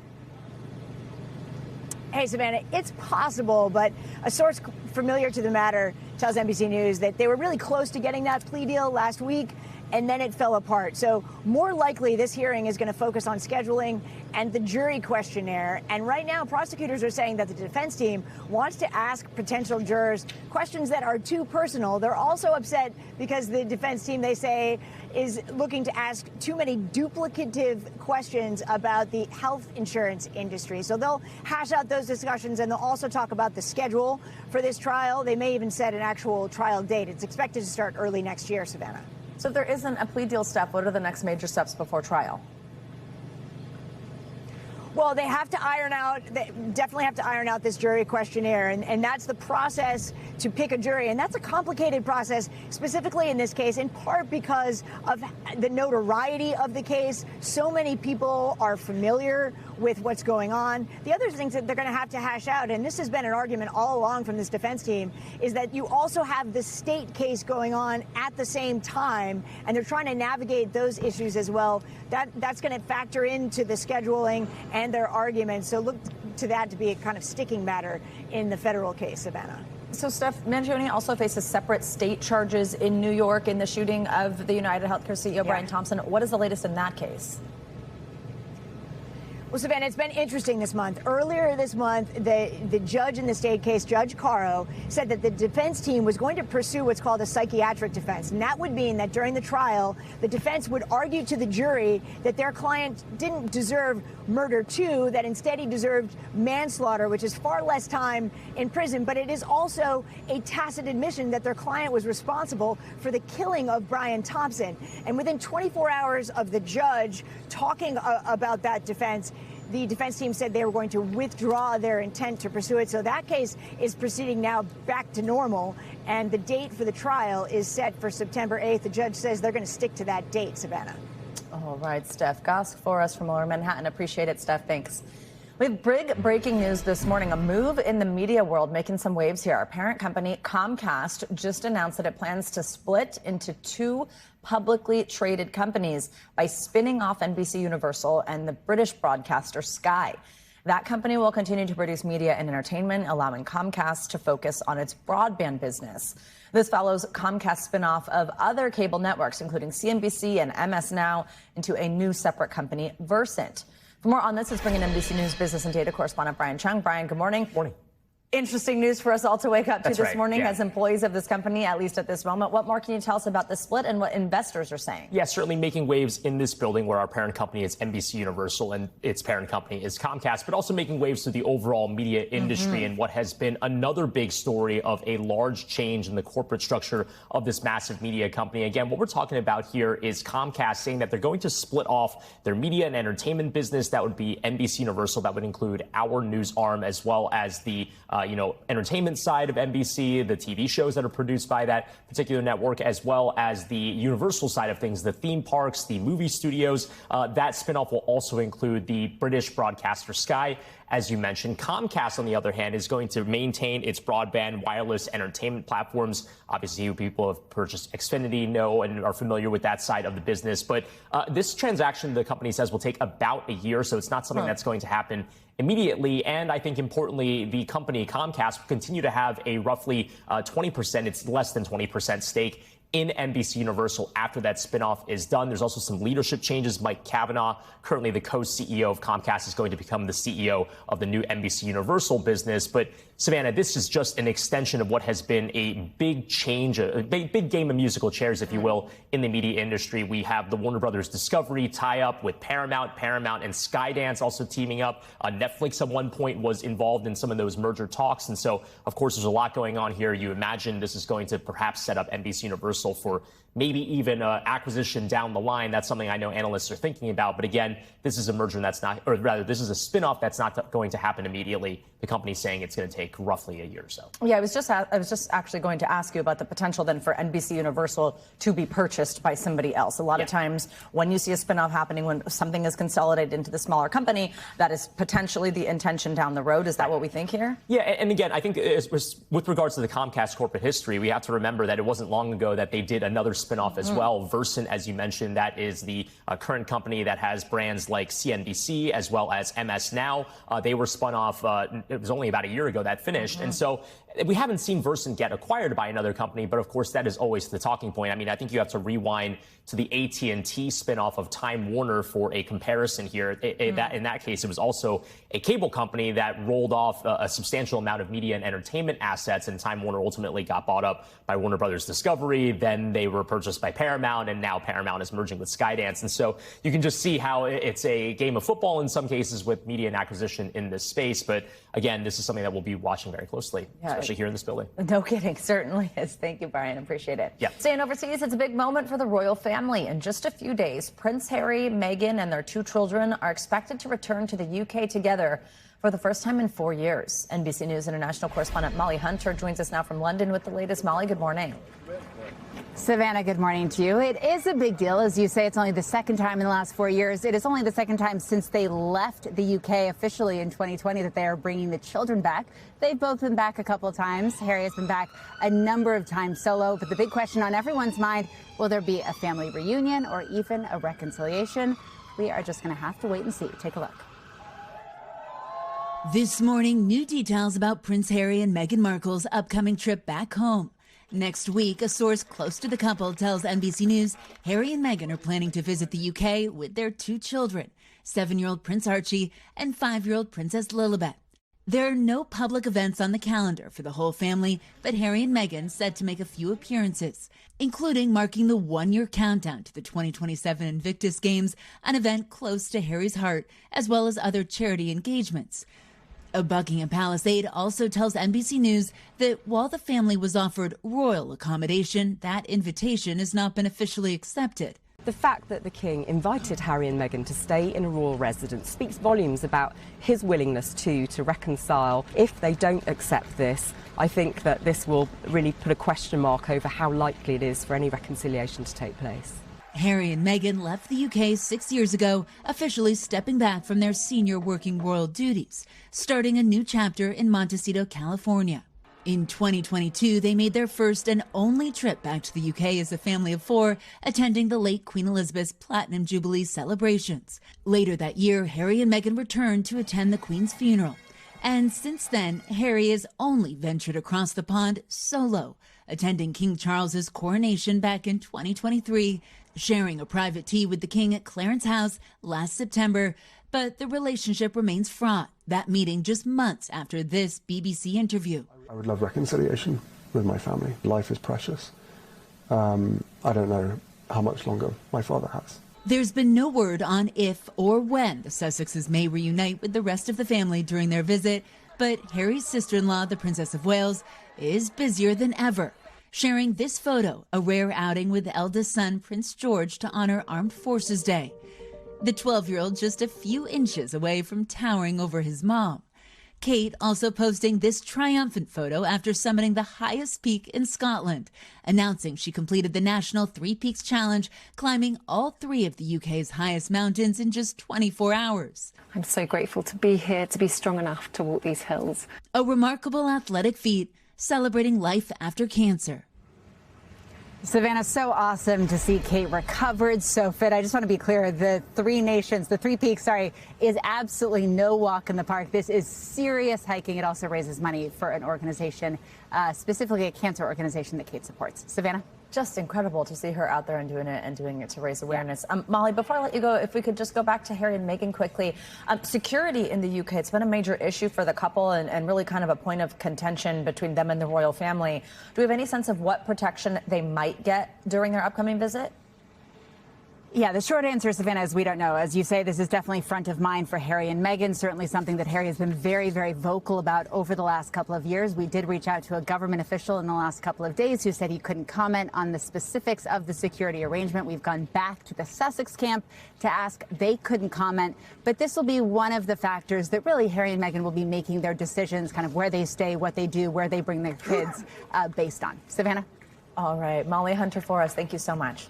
Hey, Savannah, it's possible, but a source familiar to the matter tells NBC News that they were really close to getting that plea deal last week, and then it fell apart. So more likely this hearing is going to focus on scheduling and the jury questionnaire. And right now, prosecutors are saying that the defense team wants to ask potential jurors questions that are too personal. They're also upset because the defense team, they say, is looking to ask too many duplicative questions about the health insurance industry. So they'll hash out those discussions, and they'll also talk about the schedule for this trial. They may even set an actual trial date. It's expected to start early next year, Savannah. So if there isn't a plea deal, Steph, what are the next major steps before trial? Well, they have to definitely have to iron out this jury questionnaire, and that's the process to pick a jury. And that's a complicated process, specifically in this case, in part because of the notoriety of the case. So many people are familiar with what's going on. The other things that they're going to have to hash out, and this has been an argument all along from this defense team, is that you also have the state case going on at the same time, and they're trying to navigate those issues as well. That's going to factor into the scheduling and their arguments. So look to that to be a kind of sticking matter in the federal case, Savannah. So, Steph, Mangione also faces separate state charges in New York in the shooting of the United Healthcare CEO, Brian Thompson. What is the latest in that case? Well, Savannah, it's been interesting this month. Earlier this month, the judge in the state case, Judge Caro, said that the defense team was going to pursue what's called a psychiatric defense. And that would mean that during the trial, the defense would argue to the jury that their client didn't deserve murder too, that instead he deserved manslaughter, which is far less time in prison. But it is also a tacit admission that their client was responsible for the killing of Brian Thompson. And within 24 hours of the judge talking about that defense, the defense team said they were going to withdraw their intent to pursue it. So that case is proceeding now back to normal. And the date for the trial is set for September 8th. The judge says they're going to stick to that date, Savannah. All right, Steph Gosk for us from Lower Manhattan. Appreciate it, Steph. Thanks. We have big breaking news this morning, a move in the media world making some waves here. Our parent company, Comcast, just announced that it plans to split into two publicly traded companies by spinning off NBC Universal and the British broadcaster Sky. That company will continue to produce media and entertainment, allowing Comcast to focus on its broadband business. This follows Comcast's spinoff of other cable networks, including CNBC and MS Now, into a new separate company, Versant. For more on this, let's bring in NBC News business and data correspondent Brian Chung. Brian, good morning. Morning. Interesting news for us all to wake up to this morning yeah. as employees of this company, at least at this moment. What more can you tell us about the split and what investors are saying? Yeah, certainly making waves in this building where our parent company is NBC Universal and its parent company is Comcast, but also making waves to the overall media industry and what has been another big story of a large change in the corporate structure of this massive media company. Again, what we're talking about here is Comcast saying that they're going to split off their media and entertainment business. That would be NBC Universal. That would include our news arm as well as the entertainment side of NBC, the TV shows that are produced by that particular network, as well as the Universal side of things, the theme parks, the movie studios. That spinoff will also include the British broadcaster Sky. As you mentioned, Comcast, on the other hand, is going to maintain its broadband wireless entertainment platforms. Obviously, people who have purchased Xfinity know and are familiar with that side of the business. But this transaction, the company says, will take about a year, so it's not something that's going to happen immediately. And I think importantly, the company Comcast will continue to have a roughly 20%, it's less than 20% stake in NBC Universal after that spinoff is done. There's also some leadership changes. Mike Cavanaugh, currently the co-CEO of Comcast, is going to become the CEO of the new NBC Universal business. But Savannah, this is just an extension of what has been a big change, a big game of musical chairs, if you will, in the media industry. We have the Warner Brothers Discovery tie-up with Paramount and Skydance also teaming up. Netflix at one point was involved in some of those merger talks. And so, of course, there's a lot going on here. You imagine this is going to perhaps set up NBC Universal for maybe even acquisition down the line. That's something I know analysts are thinking about. But again, this is a merger that's not, or rather, this is a spinoff that's not going to happen immediately. The company's saying it's going to take roughly a year or so. Yeah, I was just actually going to ask you about the potential then for NBC Universal to be purchased by somebody else. A lot of times when you see a spinoff happening, when something is consolidated into the smaller company, that is potentially the intention down the road. Is that what we think here? Yeah, and again, I think with regards to the Comcast corporate history, we have to remember that it wasn't long ago that they did another spinoff as well. Versant, as you mentioned, that is the current company that has brands like CNBC as well as MS Now. They were spun off. It was only about a year ago that finished. And so we haven't seen Versant get acquired by another company. But of course, that is always the talking point. I mean, I think you have to rewind to the AT&T spinoff of Time Warner for a comparison here. In that case, it was also a cable company that rolled off a substantial amount of media and entertainment assets. And Time Warner ultimately got bought up by Warner Brothers Discovery. Then they were purchased by Paramount, and now Paramount is merging with Skydance. And so you can just see how it's a game of football in some cases with media and acquisition in this space. But again, this is something that we'll be watching very closely, especially here in this building. No kidding. Certainly is. Thank you, Brian. Appreciate it. Yeah. Staying overseas, it's a big moment for the royal family. In just a few days, Prince Harry, Meghan, and their 2 children are expected to return to the UK together for the first time in 4 years. NBC News international correspondent Molly Hunter joins us now from London with the latest. Molly, good morning. Savannah, good morning to you. It is a big deal. As you say, it's only the second time in the last 4 years. It is only the second time since they left the UK officially in 2020 that they are bringing the children back. They've both been back a couple of times. Harry has been back a number of times solo. But the big question on everyone's mind, will there be a family reunion or even a reconciliation? We are just going to have to wait and see. Take a look. This morning, new details about Prince Harry and Meghan Markle's upcoming trip back home. Next week, a source close to the couple tells NBC News Harry and Meghan are planning to visit the UK with their 2 children, 7-year-old Prince Archie and 5-year-old Princess Lilibet. There are no public events on the calendar for the whole family, but Harry and Meghan said to make a few appearances, including marking the 1-year countdown to the 2027 Invictus Games, an event close to Harry's heart, as well as other charity engagements. A Buckingham Palace aide also tells NBC News that while the family was offered royal accommodation, that invitation has not been officially accepted. The fact that the King invited Harry and Meghan to stay in a royal residence speaks volumes about his willingness to reconcile. If they don't accept this, I think that this will really put a question mark over how likely it is for any reconciliation to take place. Harry and Meghan left the UK 6 years ago, officially stepping back from their senior working royal duties, starting a new chapter in Montecito, California. In 2022, they made their first and only trip back to the UK as a family of 4, attending the late Queen Elizabeth's Platinum Jubilee celebrations. Later that year, Harry and Meghan returned to attend the Queen's funeral. And since then, Harry has only ventured across the pond solo, attending King Charles's coronation back in 2023, sharing a private tea with the King at Clarence House last September. But the relationship remains fraught, that meeting just months after this BBC interview. I would love reconciliation with my family. Life is precious. I don't know how much longer my father has. There's been no word on if or when the Sussexes may reunite with the rest of the family during their visit, but Harry's sister-in-law, the Princess of Wales, is busier than ever, sharing this photo, a rare outing with eldest son Prince George to honor Armed Forces Day. The 12-year-old just a few inches away from towering over his mom. Kate also posting this triumphant photo after summiting the highest peak in Scotland, announcing she completed the National 3 Peaks Challenge, climbing all 3 of the UK's highest mountains in just 24 hours. I'm so grateful to be here, to be strong enough to walk these hills. A remarkable athletic feat, celebrating life after cancer. Savannah, so awesome to see Kate recovered, so fit. I just want to be clear, the 3 nations, the 3 peaks, is absolutely no walk in the park. This is serious hiking. It also raises money for an organization, specifically a cancer organization that Kate supports. Savannah? Just incredible to see her out there and doing it to raise awareness. Molly, before I let you go, if we could just go back to Harry and Meghan quickly. Security in the UK, it's been a major issue for the couple and really kind of a point of contention between them and the royal family. Do we have any sense of what protection they might get during their upcoming visit? Yeah, the short answer, Savannah, is we don't know. As you say, this is definitely front of mind for Harry and Meghan, certainly something that Harry has been very, very vocal about over the last couple of years. We did reach out to a government official in the last couple of days who said he couldn't comment on the specifics of the security arrangement. We've gone back to the Sussex camp to ask. They couldn't comment. But this will be one of the factors that really Harry and Meghan will be making their decisions, kind of where they stay, what they do, where they bring their kids based on. Savannah? All right. Molly Hunter for us. Thank you so much.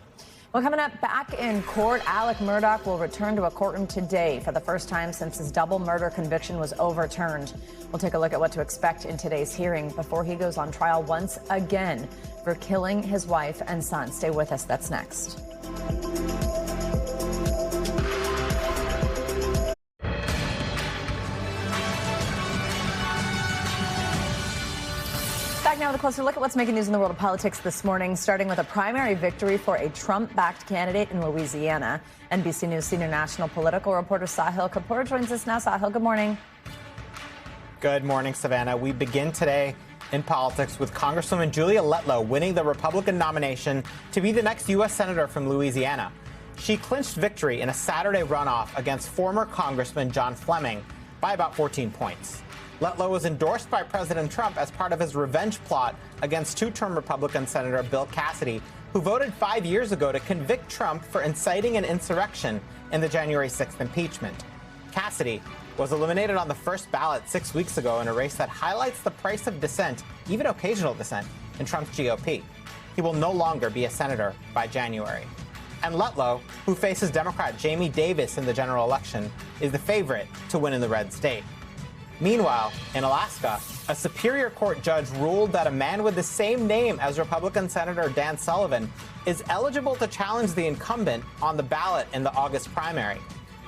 Well, coming up, back in court, Alec Murdaugh will return to a courtroom today for the first time since his double murder conviction was overturned. We'll take a look at what to expect in today's hearing before he goes on trial once again for killing his wife and son. Stay with us. That's next. Back now with a closer look at what's making news in the world of politics this morning, starting with a primary victory for a Trump-backed candidate in Louisiana. NBC News senior national political reporter Sahil Kapoor joins us now. Sahil, good morning. Good morning, Savannah. We begin today in politics, with Congresswoman Julia Letlow winning the Republican nomination to be the next U.S. Senator from Louisiana. She clinched victory in a Saturday runoff against former Congressman John Fleming by about 14 points. Letlow was endorsed by President Trump as part of his revenge plot against two-term Republican Senator Bill Cassidy, who voted 5 years ago to convict Trump for inciting an insurrection in the January 6th impeachment. Cassidy was eliminated on the first ballot 6 weeks ago in a race that highlights the price of dissent, even occasional dissent, in Trump's GOP. He will no longer be a senator by January. And Letlow, who faces Democrat Jamie Davis in the general election, is the favorite to win in the red state. Meanwhile, in Alaska, a Superior Court judge ruled that a man with the same name as Republican Senator Dan Sullivan is eligible to challenge the incumbent on the ballot in the August primary.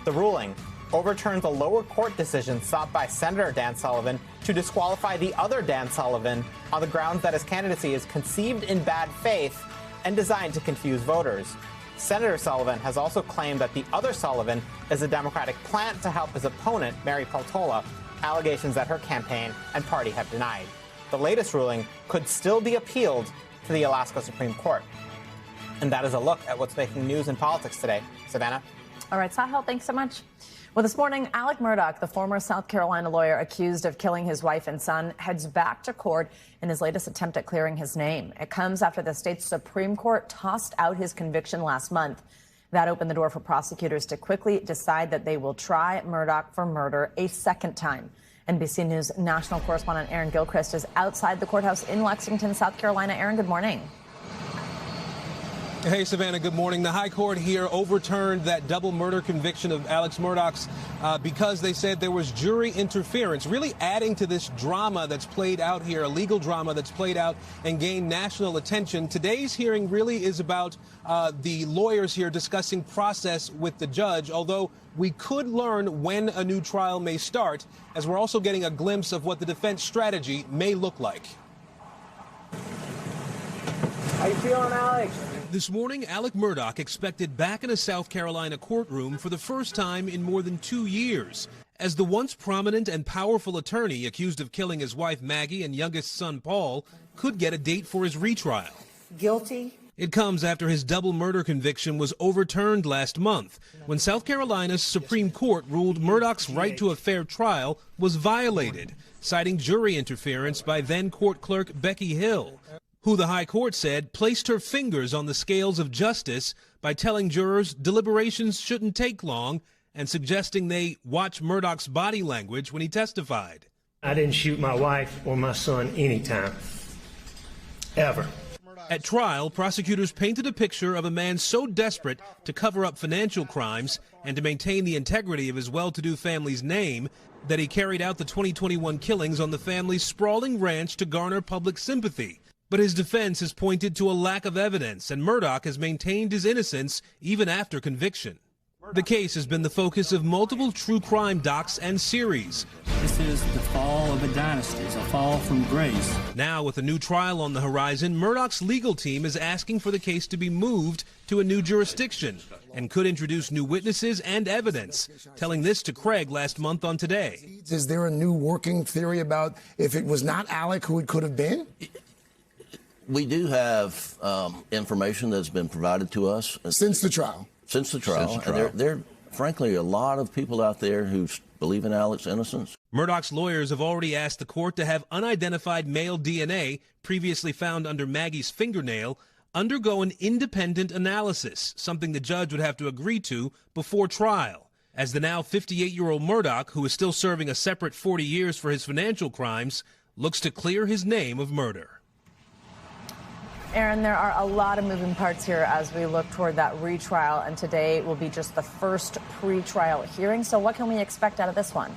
The ruling overturns a lower court decision sought by Senator Dan Sullivan to disqualify the other Dan Sullivan on the grounds that his candidacy is conceived in bad faith and designed to confuse voters. Senator Sullivan has also claimed that the other Sullivan is a Democratic plant to help his opponent, Mary Peltola, allegations that her campaign and party have denied. The latest ruling could still be appealed to the Alaska Supreme Court. And that is a look at what's making news in politics today. Savannah? All right, Sahel, thanks so much. Well, this morning, Alec Murdaugh, the former South Carolina lawyer accused of killing his wife and son, heads back to court in his latest attempt at clearing his name. It comes after the state's Supreme Court tossed out his conviction last month. That opened the door for prosecutors to quickly decide that they will try Murdaugh for murder a second time. NBC News national correspondent Aaron Gilchrist is outside the courthouse in Lexington, South Carolina. Aaron, good morning. Hey, Savannah, good morning. The High Court here overturned that double murder conviction of Alex Murdaugh's because they said there was jury interference, really adding to this drama that's played out here, a legal drama that's played out and gained national attention. Today's hearing really is about the lawyers here discussing process with the judge, although we could learn when a new trial may start, as we're also getting a glimpse of what the defense strategy may look like. How you feeling, Alex? This morning, Alec Murdaugh expected back in a South Carolina courtroom for the first time in more than 2 years. As the once prominent and powerful attorney accused of killing his wife Maggie and youngest son Paul could get a date for his retrial. Guilty. It comes after his double murder conviction was overturned last month, when South Carolina's Supreme Court ruled Murdaugh's right to a fair trial was violated, citing jury interference by then court clerk Becky Hill, who the High Court said placed her fingers on the scales of justice by telling jurors deliberations shouldn't take long and suggesting they watch Murdaugh's body language when he testified. I didn't shoot my wife or my son anytime, ever. At trial, prosecutors painted a picture of a man so desperate to cover up financial crimes and to maintain the integrity of his well-to-do family's name that he carried out the 2021 killings on the family's sprawling ranch to garner public sympathy. But his defense has pointed to a lack of evidence, and Murdaugh has maintained his innocence even after conviction. The case has been the focus of multiple true crime docs and series. This is the fall of a dynasty, a fall from grace. Now, with a new trial on the horizon, Murdaugh's legal team is asking for the case to be moved to a new jurisdiction and could introduce new witnesses and evidence, telling this to Craig last month on Today. Is there a new working theory about if it was not Alec, who it could have been? We do have information that's been provided to us. Since the trial? Since the trial. And there are, frankly, a lot of people out there who believe in Alec's innocence. Murdaugh's lawyers have already asked the court to have unidentified male DNA, previously found under Maggie's fingernail, undergo an independent analysis, something the judge would have to agree to before trial. As the now 58-year-old Murdaugh, who is still serving a separate 40 years for his financial crimes, looks to clear his name of murder. Aaron, there are a lot of moving parts here as we look toward that retrial, and today will be just the first pre-trial hearing. So what can we expect out of this one?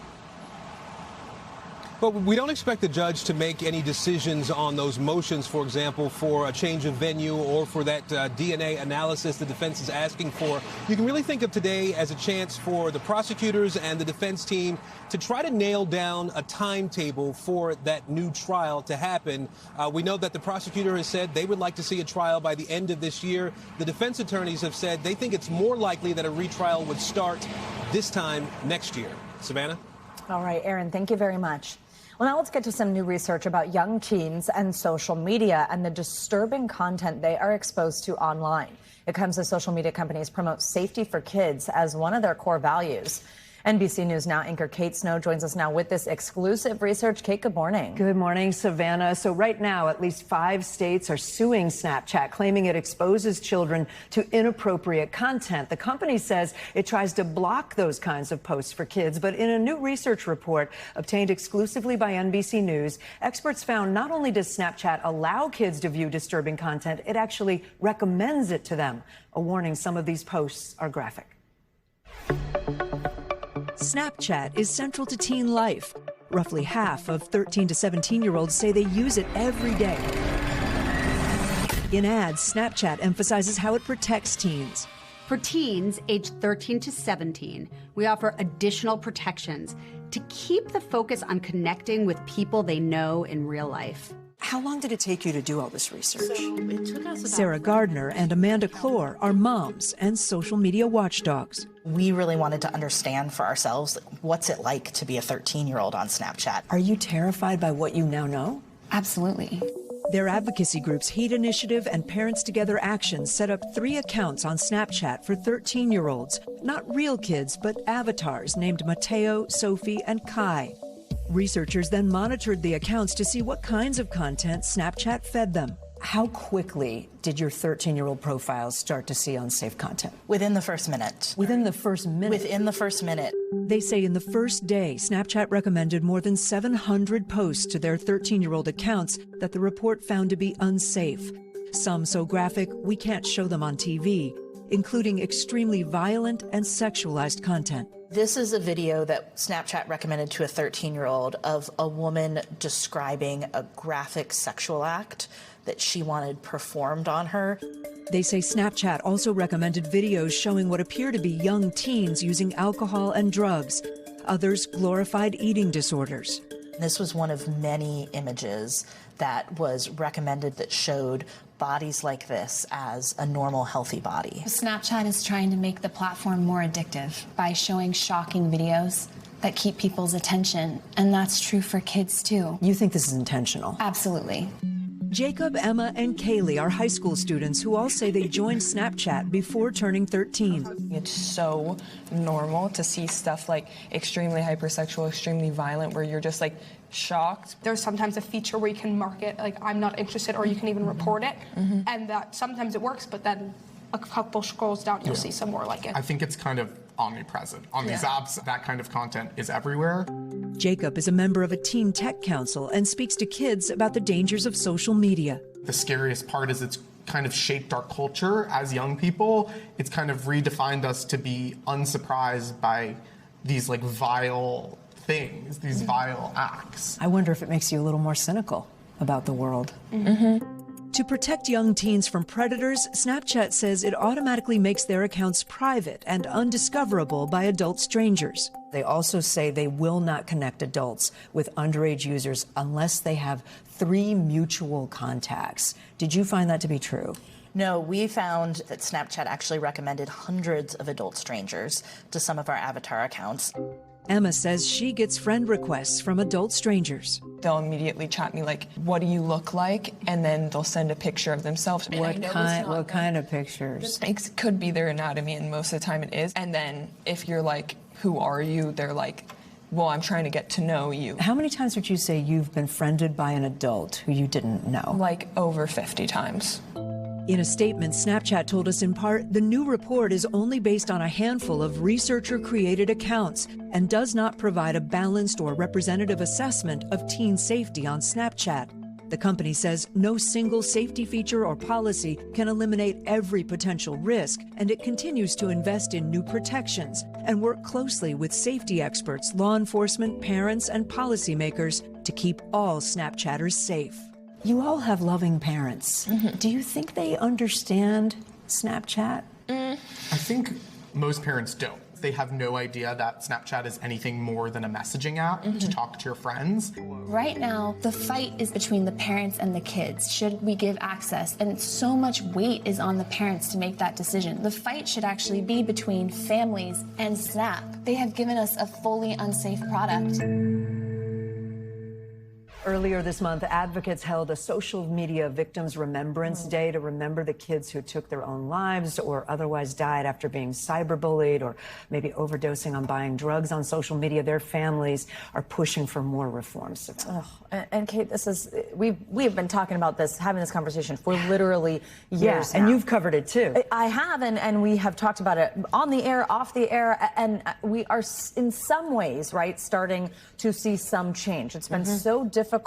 But we don't expect the judge to make any decisions on those motions, for example, for a change of venue or for that DNA analysis the defense is asking for. You can really think of today as a chance for the prosecutors and the defense team to try to nail down a timetable for that new trial to happen. We know that the prosecutor has said they would like to see a trial by the end of this year. The defense attorneys have said they think it's more likely that a retrial would start this time next year. Savannah? All right, Aaron, thank you very much. Well, now let's get to some new research about young teens and social media and the disturbing content they are exposed to online. It comes as social media companies promote safety for kids as one of their core values. NBC News Now anchor Kate Snow joins us now with this exclusive research. Kate, good morning. Good morning, Savannah. So right now, at least 5 states are suing Snapchat, claiming it exposes children to inappropriate content. The company says it tries to block those kinds of posts for kids. But in a new research report obtained exclusively by NBC News, experts found not only does Snapchat allow kids to view disturbing content, it actually recommends it to them. A warning, some of these posts are graphic. Snapchat is central to teen life. Roughly half of 13 to 17-year-olds say they use it every day. In ads, Snapchat emphasizes how it protects teens. For teens aged 13 to 17, we offer additional protections to keep the focus on connecting with people they know in real life. How long did it take you to do all this research? It took us about Sarah Gardner and Amanda Clore are moms and social media watchdogs. We really wanted to understand for ourselves, what's it like to be a 13-year-old on Snapchat? Are you terrified by what you now know? Absolutely. Their advocacy groups Heat Initiative and Parents Together Action set up 3 accounts on Snapchat for 13-year-olds. Not real kids, but avatars named Mateo, Sophie, and Kai. Researchers then monitored the accounts to see what kinds of content Snapchat fed them. How quickly did your 13-year-old profiles start to see unsafe content? Within the first minute. Within the first minute? Within the first minute. They say in the first day, Snapchat recommended more than 700 posts to their 13-year-old accounts that the report found to be unsafe. Some so graphic we can't show them on TV, including extremely violent and sexualized content. This is a video that Snapchat recommended to a 13-year-old of a woman describing a graphic sexual act that she wanted performed on her. They say Snapchat also recommended videos showing what appear to be young teens using alcohol and drugs. Others glorified eating disorders. This was one of many images that was recommended that showed bodies like this as a normal, healthy body. Snapchat is trying to make the platform more addictive by showing shocking videos that keep people's attention, and that's true for kids too. You think this is intentional? Absolutely. Jacob, Emma, and Kaylee are high school students who all say they joined Snapchat before turning 13. It's so normal to see stuff like extremely hypersexual, extremely violent, where you're just like shocked. There's sometimes a feature where you can mark it like I'm not interested, or you can even report it, and that sometimes it works, but then a couple scrolls down you'll see some more like it. I think it's kind of omnipresent. On these apps, that kind of content is everywhere. Jacob is a member of a teen tech council and speaks to kids about the dangers of social media. The scariest part is it's kind of shaped our culture as young people. It's kind of redefined us to be unsurprised by these like vile things, these vile acts. I wonder if it makes you a little more cynical about the world. To protect young teens from predators, Snapchat says it automatically makes their accounts private and undiscoverable by adult strangers. They also say they will not connect adults with underage users unless they have 3 mutual contacts. Did you find that to be true? No, we found that Snapchat actually recommended hundreds of adult strangers to some of our avatar accounts. Emma says she gets friend requests from adult strangers. They'll immediately chat me like, what do you look like? And then they'll send a picture of themselves. What kind of pictures? It could be their anatomy, and most of the time it is. And then if you're like, who are you? They're like, well, I'm trying to get to know you. How many times would you say you've been friended by an adult who you didn't know? Like over 50 times. In a statement, Snapchat told us in part the new report is only based on a handful of researcher-created accounts and does not provide a balanced or representative assessment of teen safety on Snapchat. The company says no single safety feature or policy can eliminate every potential risk, and it continues to invest in new protections and work closely with safety experts, law enforcement, parents, and policymakers to keep all Snapchatters safe. You all have loving parents. Do you think they understand Snapchat? I think most parents don't. They have no idea that Snapchat is anything more than a messaging app to talk to your friends. Right now, the fight is between the parents and the kids. Should we give access? And so much weight is on the parents to make that decision. The fight should actually be between families and Snap. They have given us a fully unsafe product. Earlier this month, advocates held a social media victims remembrance day to remember the kids who took their own lives or otherwise died after being cyberbullied or maybe overdosing on buying drugs on social media. Their families are pushing for more reforms. And Kate, this is we have been talking about this, having this conversation for literally years now. And you've covered it too. I have, and we have talked about it on the air, off the air, and we are in some ways, right, starting to see some change. It's been so difficult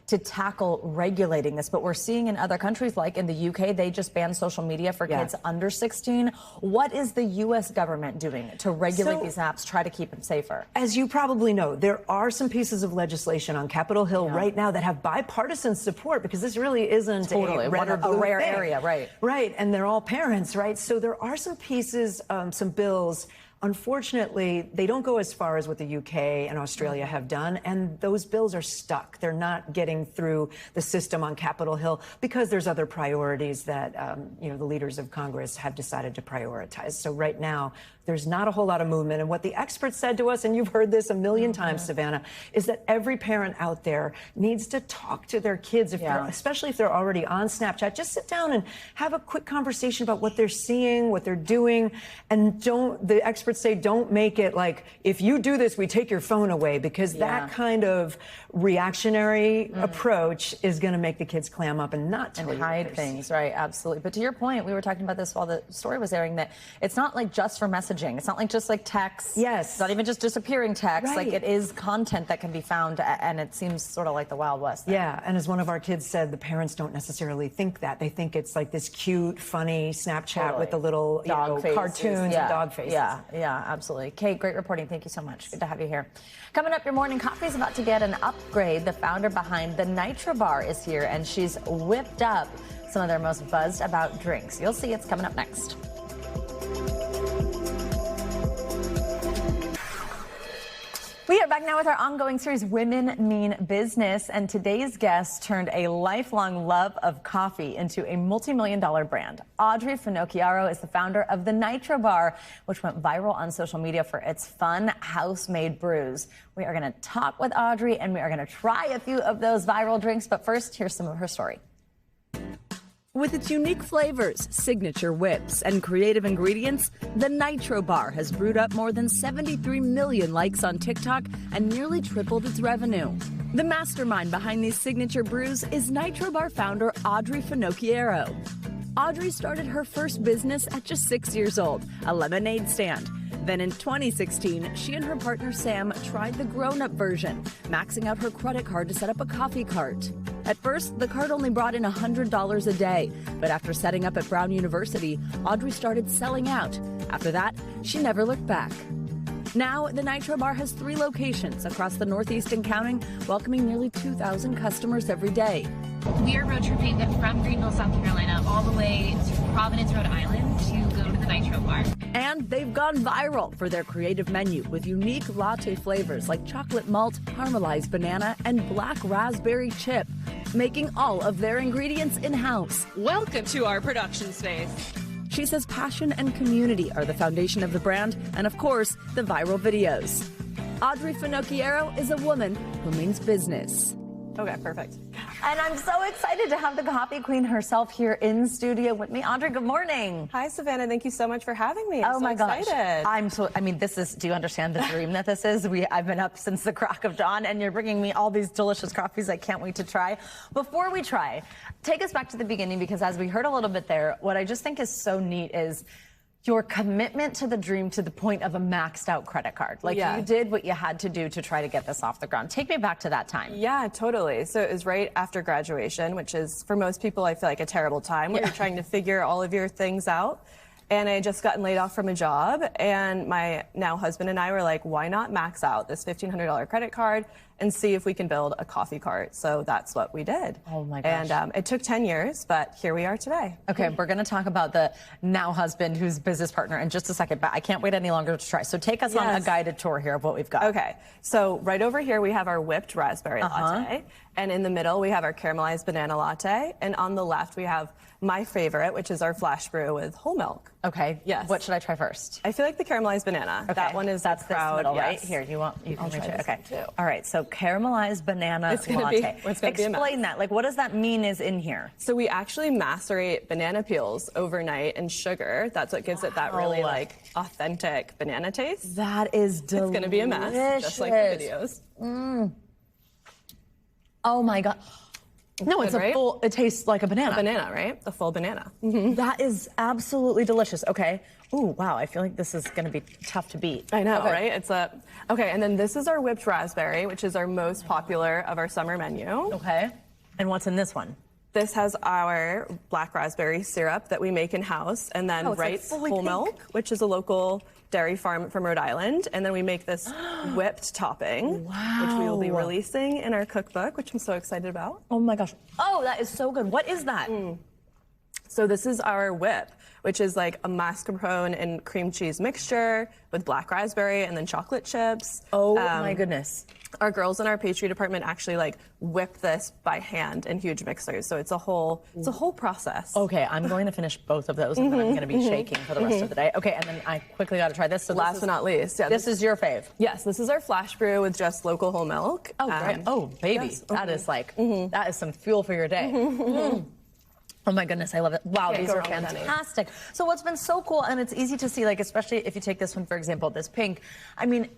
to tackle regulating this, but we're seeing in other countries, like in the UK, they just banned social media for kids under 16. What is the U.S. government doing to regulate these apps, try to keep them safer? As you probably know, there are some pieces of legislation on Capitol Hill right now that have bipartisan support, because this really isn't a red or blue rare thing. area, right? Right, and they're all parents, right? So there are some pieces, some bills. Unfortunately, they don't go as far as what the UK and Australia have done, and those bills are stuck. They're not getting through the system on Capitol Hill because there's other priorities that the leaders of Congress have decided to prioritize. So right now, there's not a whole lot of movement. And what the experts said to us, and you've heard this a million times, Savannah, is that every parent out there needs to talk to their kids, especially if they're already on Snapchat. Just sit down and have a quick conversation about what they're seeing, what they're doing, and the experts say, don't make it like, if you do this, we take your phone away, because that kind of reactionary approach is going to make the kids clam up and not tell you hide things, right? Absolutely. But to your point, we were talking about this while the story was airing, that it's not like just for messaging. It's not like just like text. Yes. It's not even just disappearing text. Right. Like, it is content that can be found, and it seems sort of like the Wild West there. Yeah, and as one of our kids said, the parents don't necessarily think that. They think it's like this cute, funny Snapchat with the little cartoons and dog faces. Yeah, absolutely. Kate, great reporting. Thank you so much. Good to have you here. Coming up, your morning coffee is about to get an upgrade. The founder behind the Nitro Bar is here, and she's whipped up some of their most buzzed about drinks. You'll see. It's coming up next. We are back now with our ongoing series, Women Mean Business, and today's guest turned a lifelong love of coffee into a multi-million-dollar brand. Audrey Finocchiaro is the founder of the Nitro Bar, which went viral on social media for its fun house-made brews. We are going to talk with Audrey, and we are going to try a few of those viral drinks, but first, here's some of her story. With its unique flavors, signature whips, and creative ingredients, the Nitro Bar has brewed up more than 73 million likes on TikTok and nearly tripled its revenue. The mastermind behind these signature brews is Nitro Bar founder Audrey Finocchiaro. Audrey started her first business at just 6 years old, a lemonade stand. Then in 2016, she and her partner Sam tried the grown-up version, maxing out her credit card to set up a coffee cart. At first, the cart only brought in $100 a day, but after setting up at Brown University, Audrey started selling out. After that, she never looked back. Now, the Nitro Bar has 3 locations across the Northeast and counting, welcoming nearly 2,000 customers every day. We are road tripping from Greenville, South Carolina, all the way to Providence, Rhode Island to go to the Nitro Bar. And they've gone viral for their creative menu with unique latte flavors like chocolate malt, caramelized banana, and black raspberry chip, making all of their ingredients in-house. Welcome to our production space. She says passion and community are the foundation of the brand, and of course, the viral videos. Audrey Finocchiaro is a woman who means business. Okay, perfect. And I'm so excited to have the coffee queen herself here in studio with me. Audrey, good morning. Hi, Savannah. Thank you so much for having me. Oh my gosh. Excited. This is, do you understand the dream that this is? I've been up since the crack of dawn, and you're bringing me all these delicious coffees I can't wait to try. Before we try, take us back to the beginning, because as we heard a little bit there, what I just think is so neat is your commitment to the dream to the point of a maxed out credit card. Like, you did what you had to do to try to get this off the ground. Take me back to that time. Yeah, totally. So it was right after graduation, which is, for most people, I feel like a terrible time where you're trying to figure all of your things out. And I had just gotten laid off from a job, and my now husband and I were like, why not max out this $1,500 credit card and see if we can build a coffee cart? So that's what we did. Oh my gosh. And it took 10 years, but here we are today. Okay, we're going to talk about the now husband who's business partner in just a second, but I can't wait any longer to try. So take us on a guided tour here of what we've got. Okay, so right over here we have our whipped raspberry latte, and in the middle we have our caramelized banana latte, and on the left we have my favorite, which is our flash brew with whole milk. Okay. Yes. What should I try first? I feel like the caramelized banana. Okay. That one is that's the crowd. this middle, right? Yes. Here, you can try this. Okay. Too. All right. So caramelized banana It's gonna latte. be a mess. Explain that. Like, what does that mean is in here? So we actually macerate banana peels overnight in sugar. That's what gives it that really like authentic banana taste. That is delicious. It's gonna be a mess, just like the videos. Oh my God. No, it's Good, right? full, it tastes like a banana. A banana, right? The full banana. That is absolutely delicious. Okay. Ooh, wow. I feel like this is going to be tough to beat. I know, Okay. right? Okay, and then this is our whipped raspberry, which is our most popular of our summer menu. Okay. And what's in this one? This has our black raspberry syrup that we make in-house, and then it's like Wright's fully Whole pink. Milk, which is a local dairy farm from Rhode Island, and then we make this whipped topping, which we will be Wow. releasing in our cookbook, which I'm so excited about. Oh my gosh. Oh, that is so good. What is that? So this is our whip, which is like a mascarpone and cream cheese mixture with black raspberry and then chocolate chips. Oh my goodness. Our girls in our pastry department actually like whip this by hand in huge mixers. So it's a whole process. Okay, I'm going to finish both of those and then I'm going to be shaking for the rest of the day. Okay, and then I quickly got to try this. So Last but not least, yeah, this is your fave. Yes, this is our flash brew with just local whole milk. Oh, great. Oh, baby. Yes. That is like, that is some fuel for your day. Oh my goodness, I love it. Wow, Can't these go are wrong with any. fantastic. So what's been so cool, and it's easy to see, like, especially if you take this one, for example, this pink, I mean,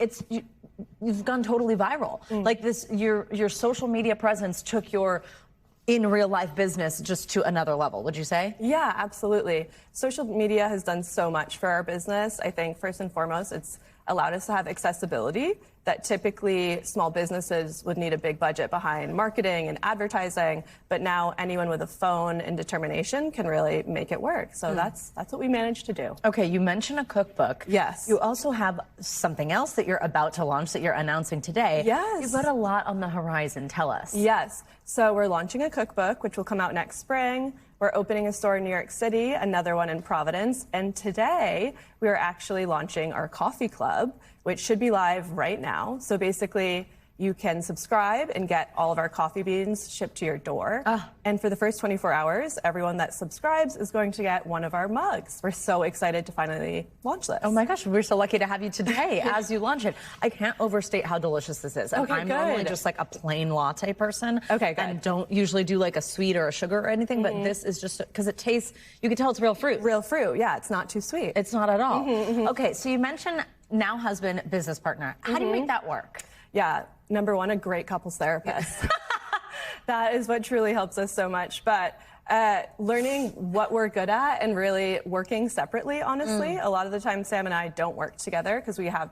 you've gone totally viral. Like this, your social media presence took your in real life business just to another level, would you say? Yeah, absolutely. Social media has done so much for our business. I think first and foremost, it's allowed us to have accessibility that typically small businesses would need a big budget behind marketing and advertising, but now anyone with a phone and determination can really make it work. So that's what we managed to do. Okay, you mentioned a cookbook. Yes. You also have something else that you're about to launch that you're announcing today. Yes. You've got a lot on the horizon. Tell us. Yes. So we're launching a cookbook, which will come out next spring. We're opening a store in New York City, another one in Providence. And today, we are actually launching our coffee club, which should be live right now. So basically, you can subscribe and get all of our coffee beans shipped to your door. And for the first 24 hours, everyone that subscribes is going to get one of our mugs. We're so excited to finally launch this. Oh my gosh, we're so lucky to have you today as you launch it. I can't overstate how delicious this is. And Okay, I'm normally good. just like a plain latte person. Okay, good. And don't usually do like a sweet or a sugar or anything, but this is just, because it tastes, you can tell it's real fruit. Real fruit, yeah, it's not too sweet. It's not at all. Okay, so you mentioned now husband, business partner. How do you make that work? Yeah, number one, a great couples therapist. That is what truly helps us so much. But learning what we're good at and really working separately, honestly. A lot of the time, Sam and I don't work together because we have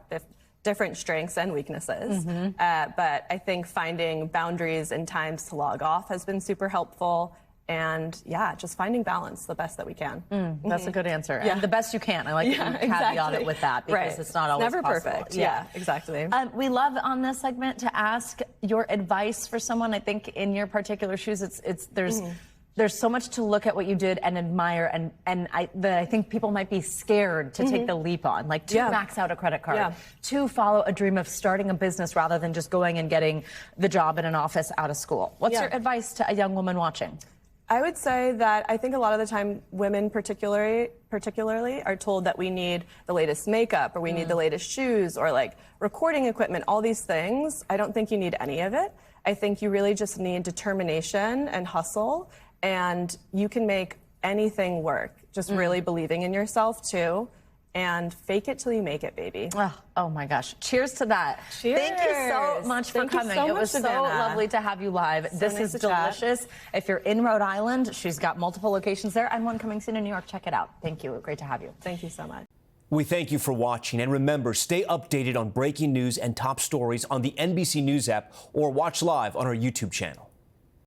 different strengths and weaknesses. But I think finding boundaries and times to log off has been super helpful. And yeah, just finding balance the best that we can. That's a good answer. Yeah. And the best you can. I like that you caveat it with that because it's not always never possible. perfect. Yeah, exactly. We love on this segment to ask your advice for someone. I think in your particular shoes, there's so much to look at what you did and admire, and I think people might be scared to take the leap on, like to max out a credit card, to follow a dream of starting a business rather than just going and getting the job in an office out of school. What's your advice to a young woman watching? I would say that I think a lot of the time women particularly are told that we need the latest makeup or we need the latest shoes or like recording equipment, all these things. I don't think you need any of it. I think you really just need determination and hustle, and you can make anything work. Just really believing in yourself too. And fake it till you make it, baby. Oh my gosh. Cheers to that. Cheers. Thank you so much for coming. It was so lovely to have you live. This nice is to chat. delicious. If you're in Rhode Island, she's got multiple locations there and one coming soon in New York. Check it out. Thank you. Great to have you. Thank you so much. We thank you for watching, and remember, stay updated on breaking news and top stories on the NBC News app or watch live on our YouTube channel.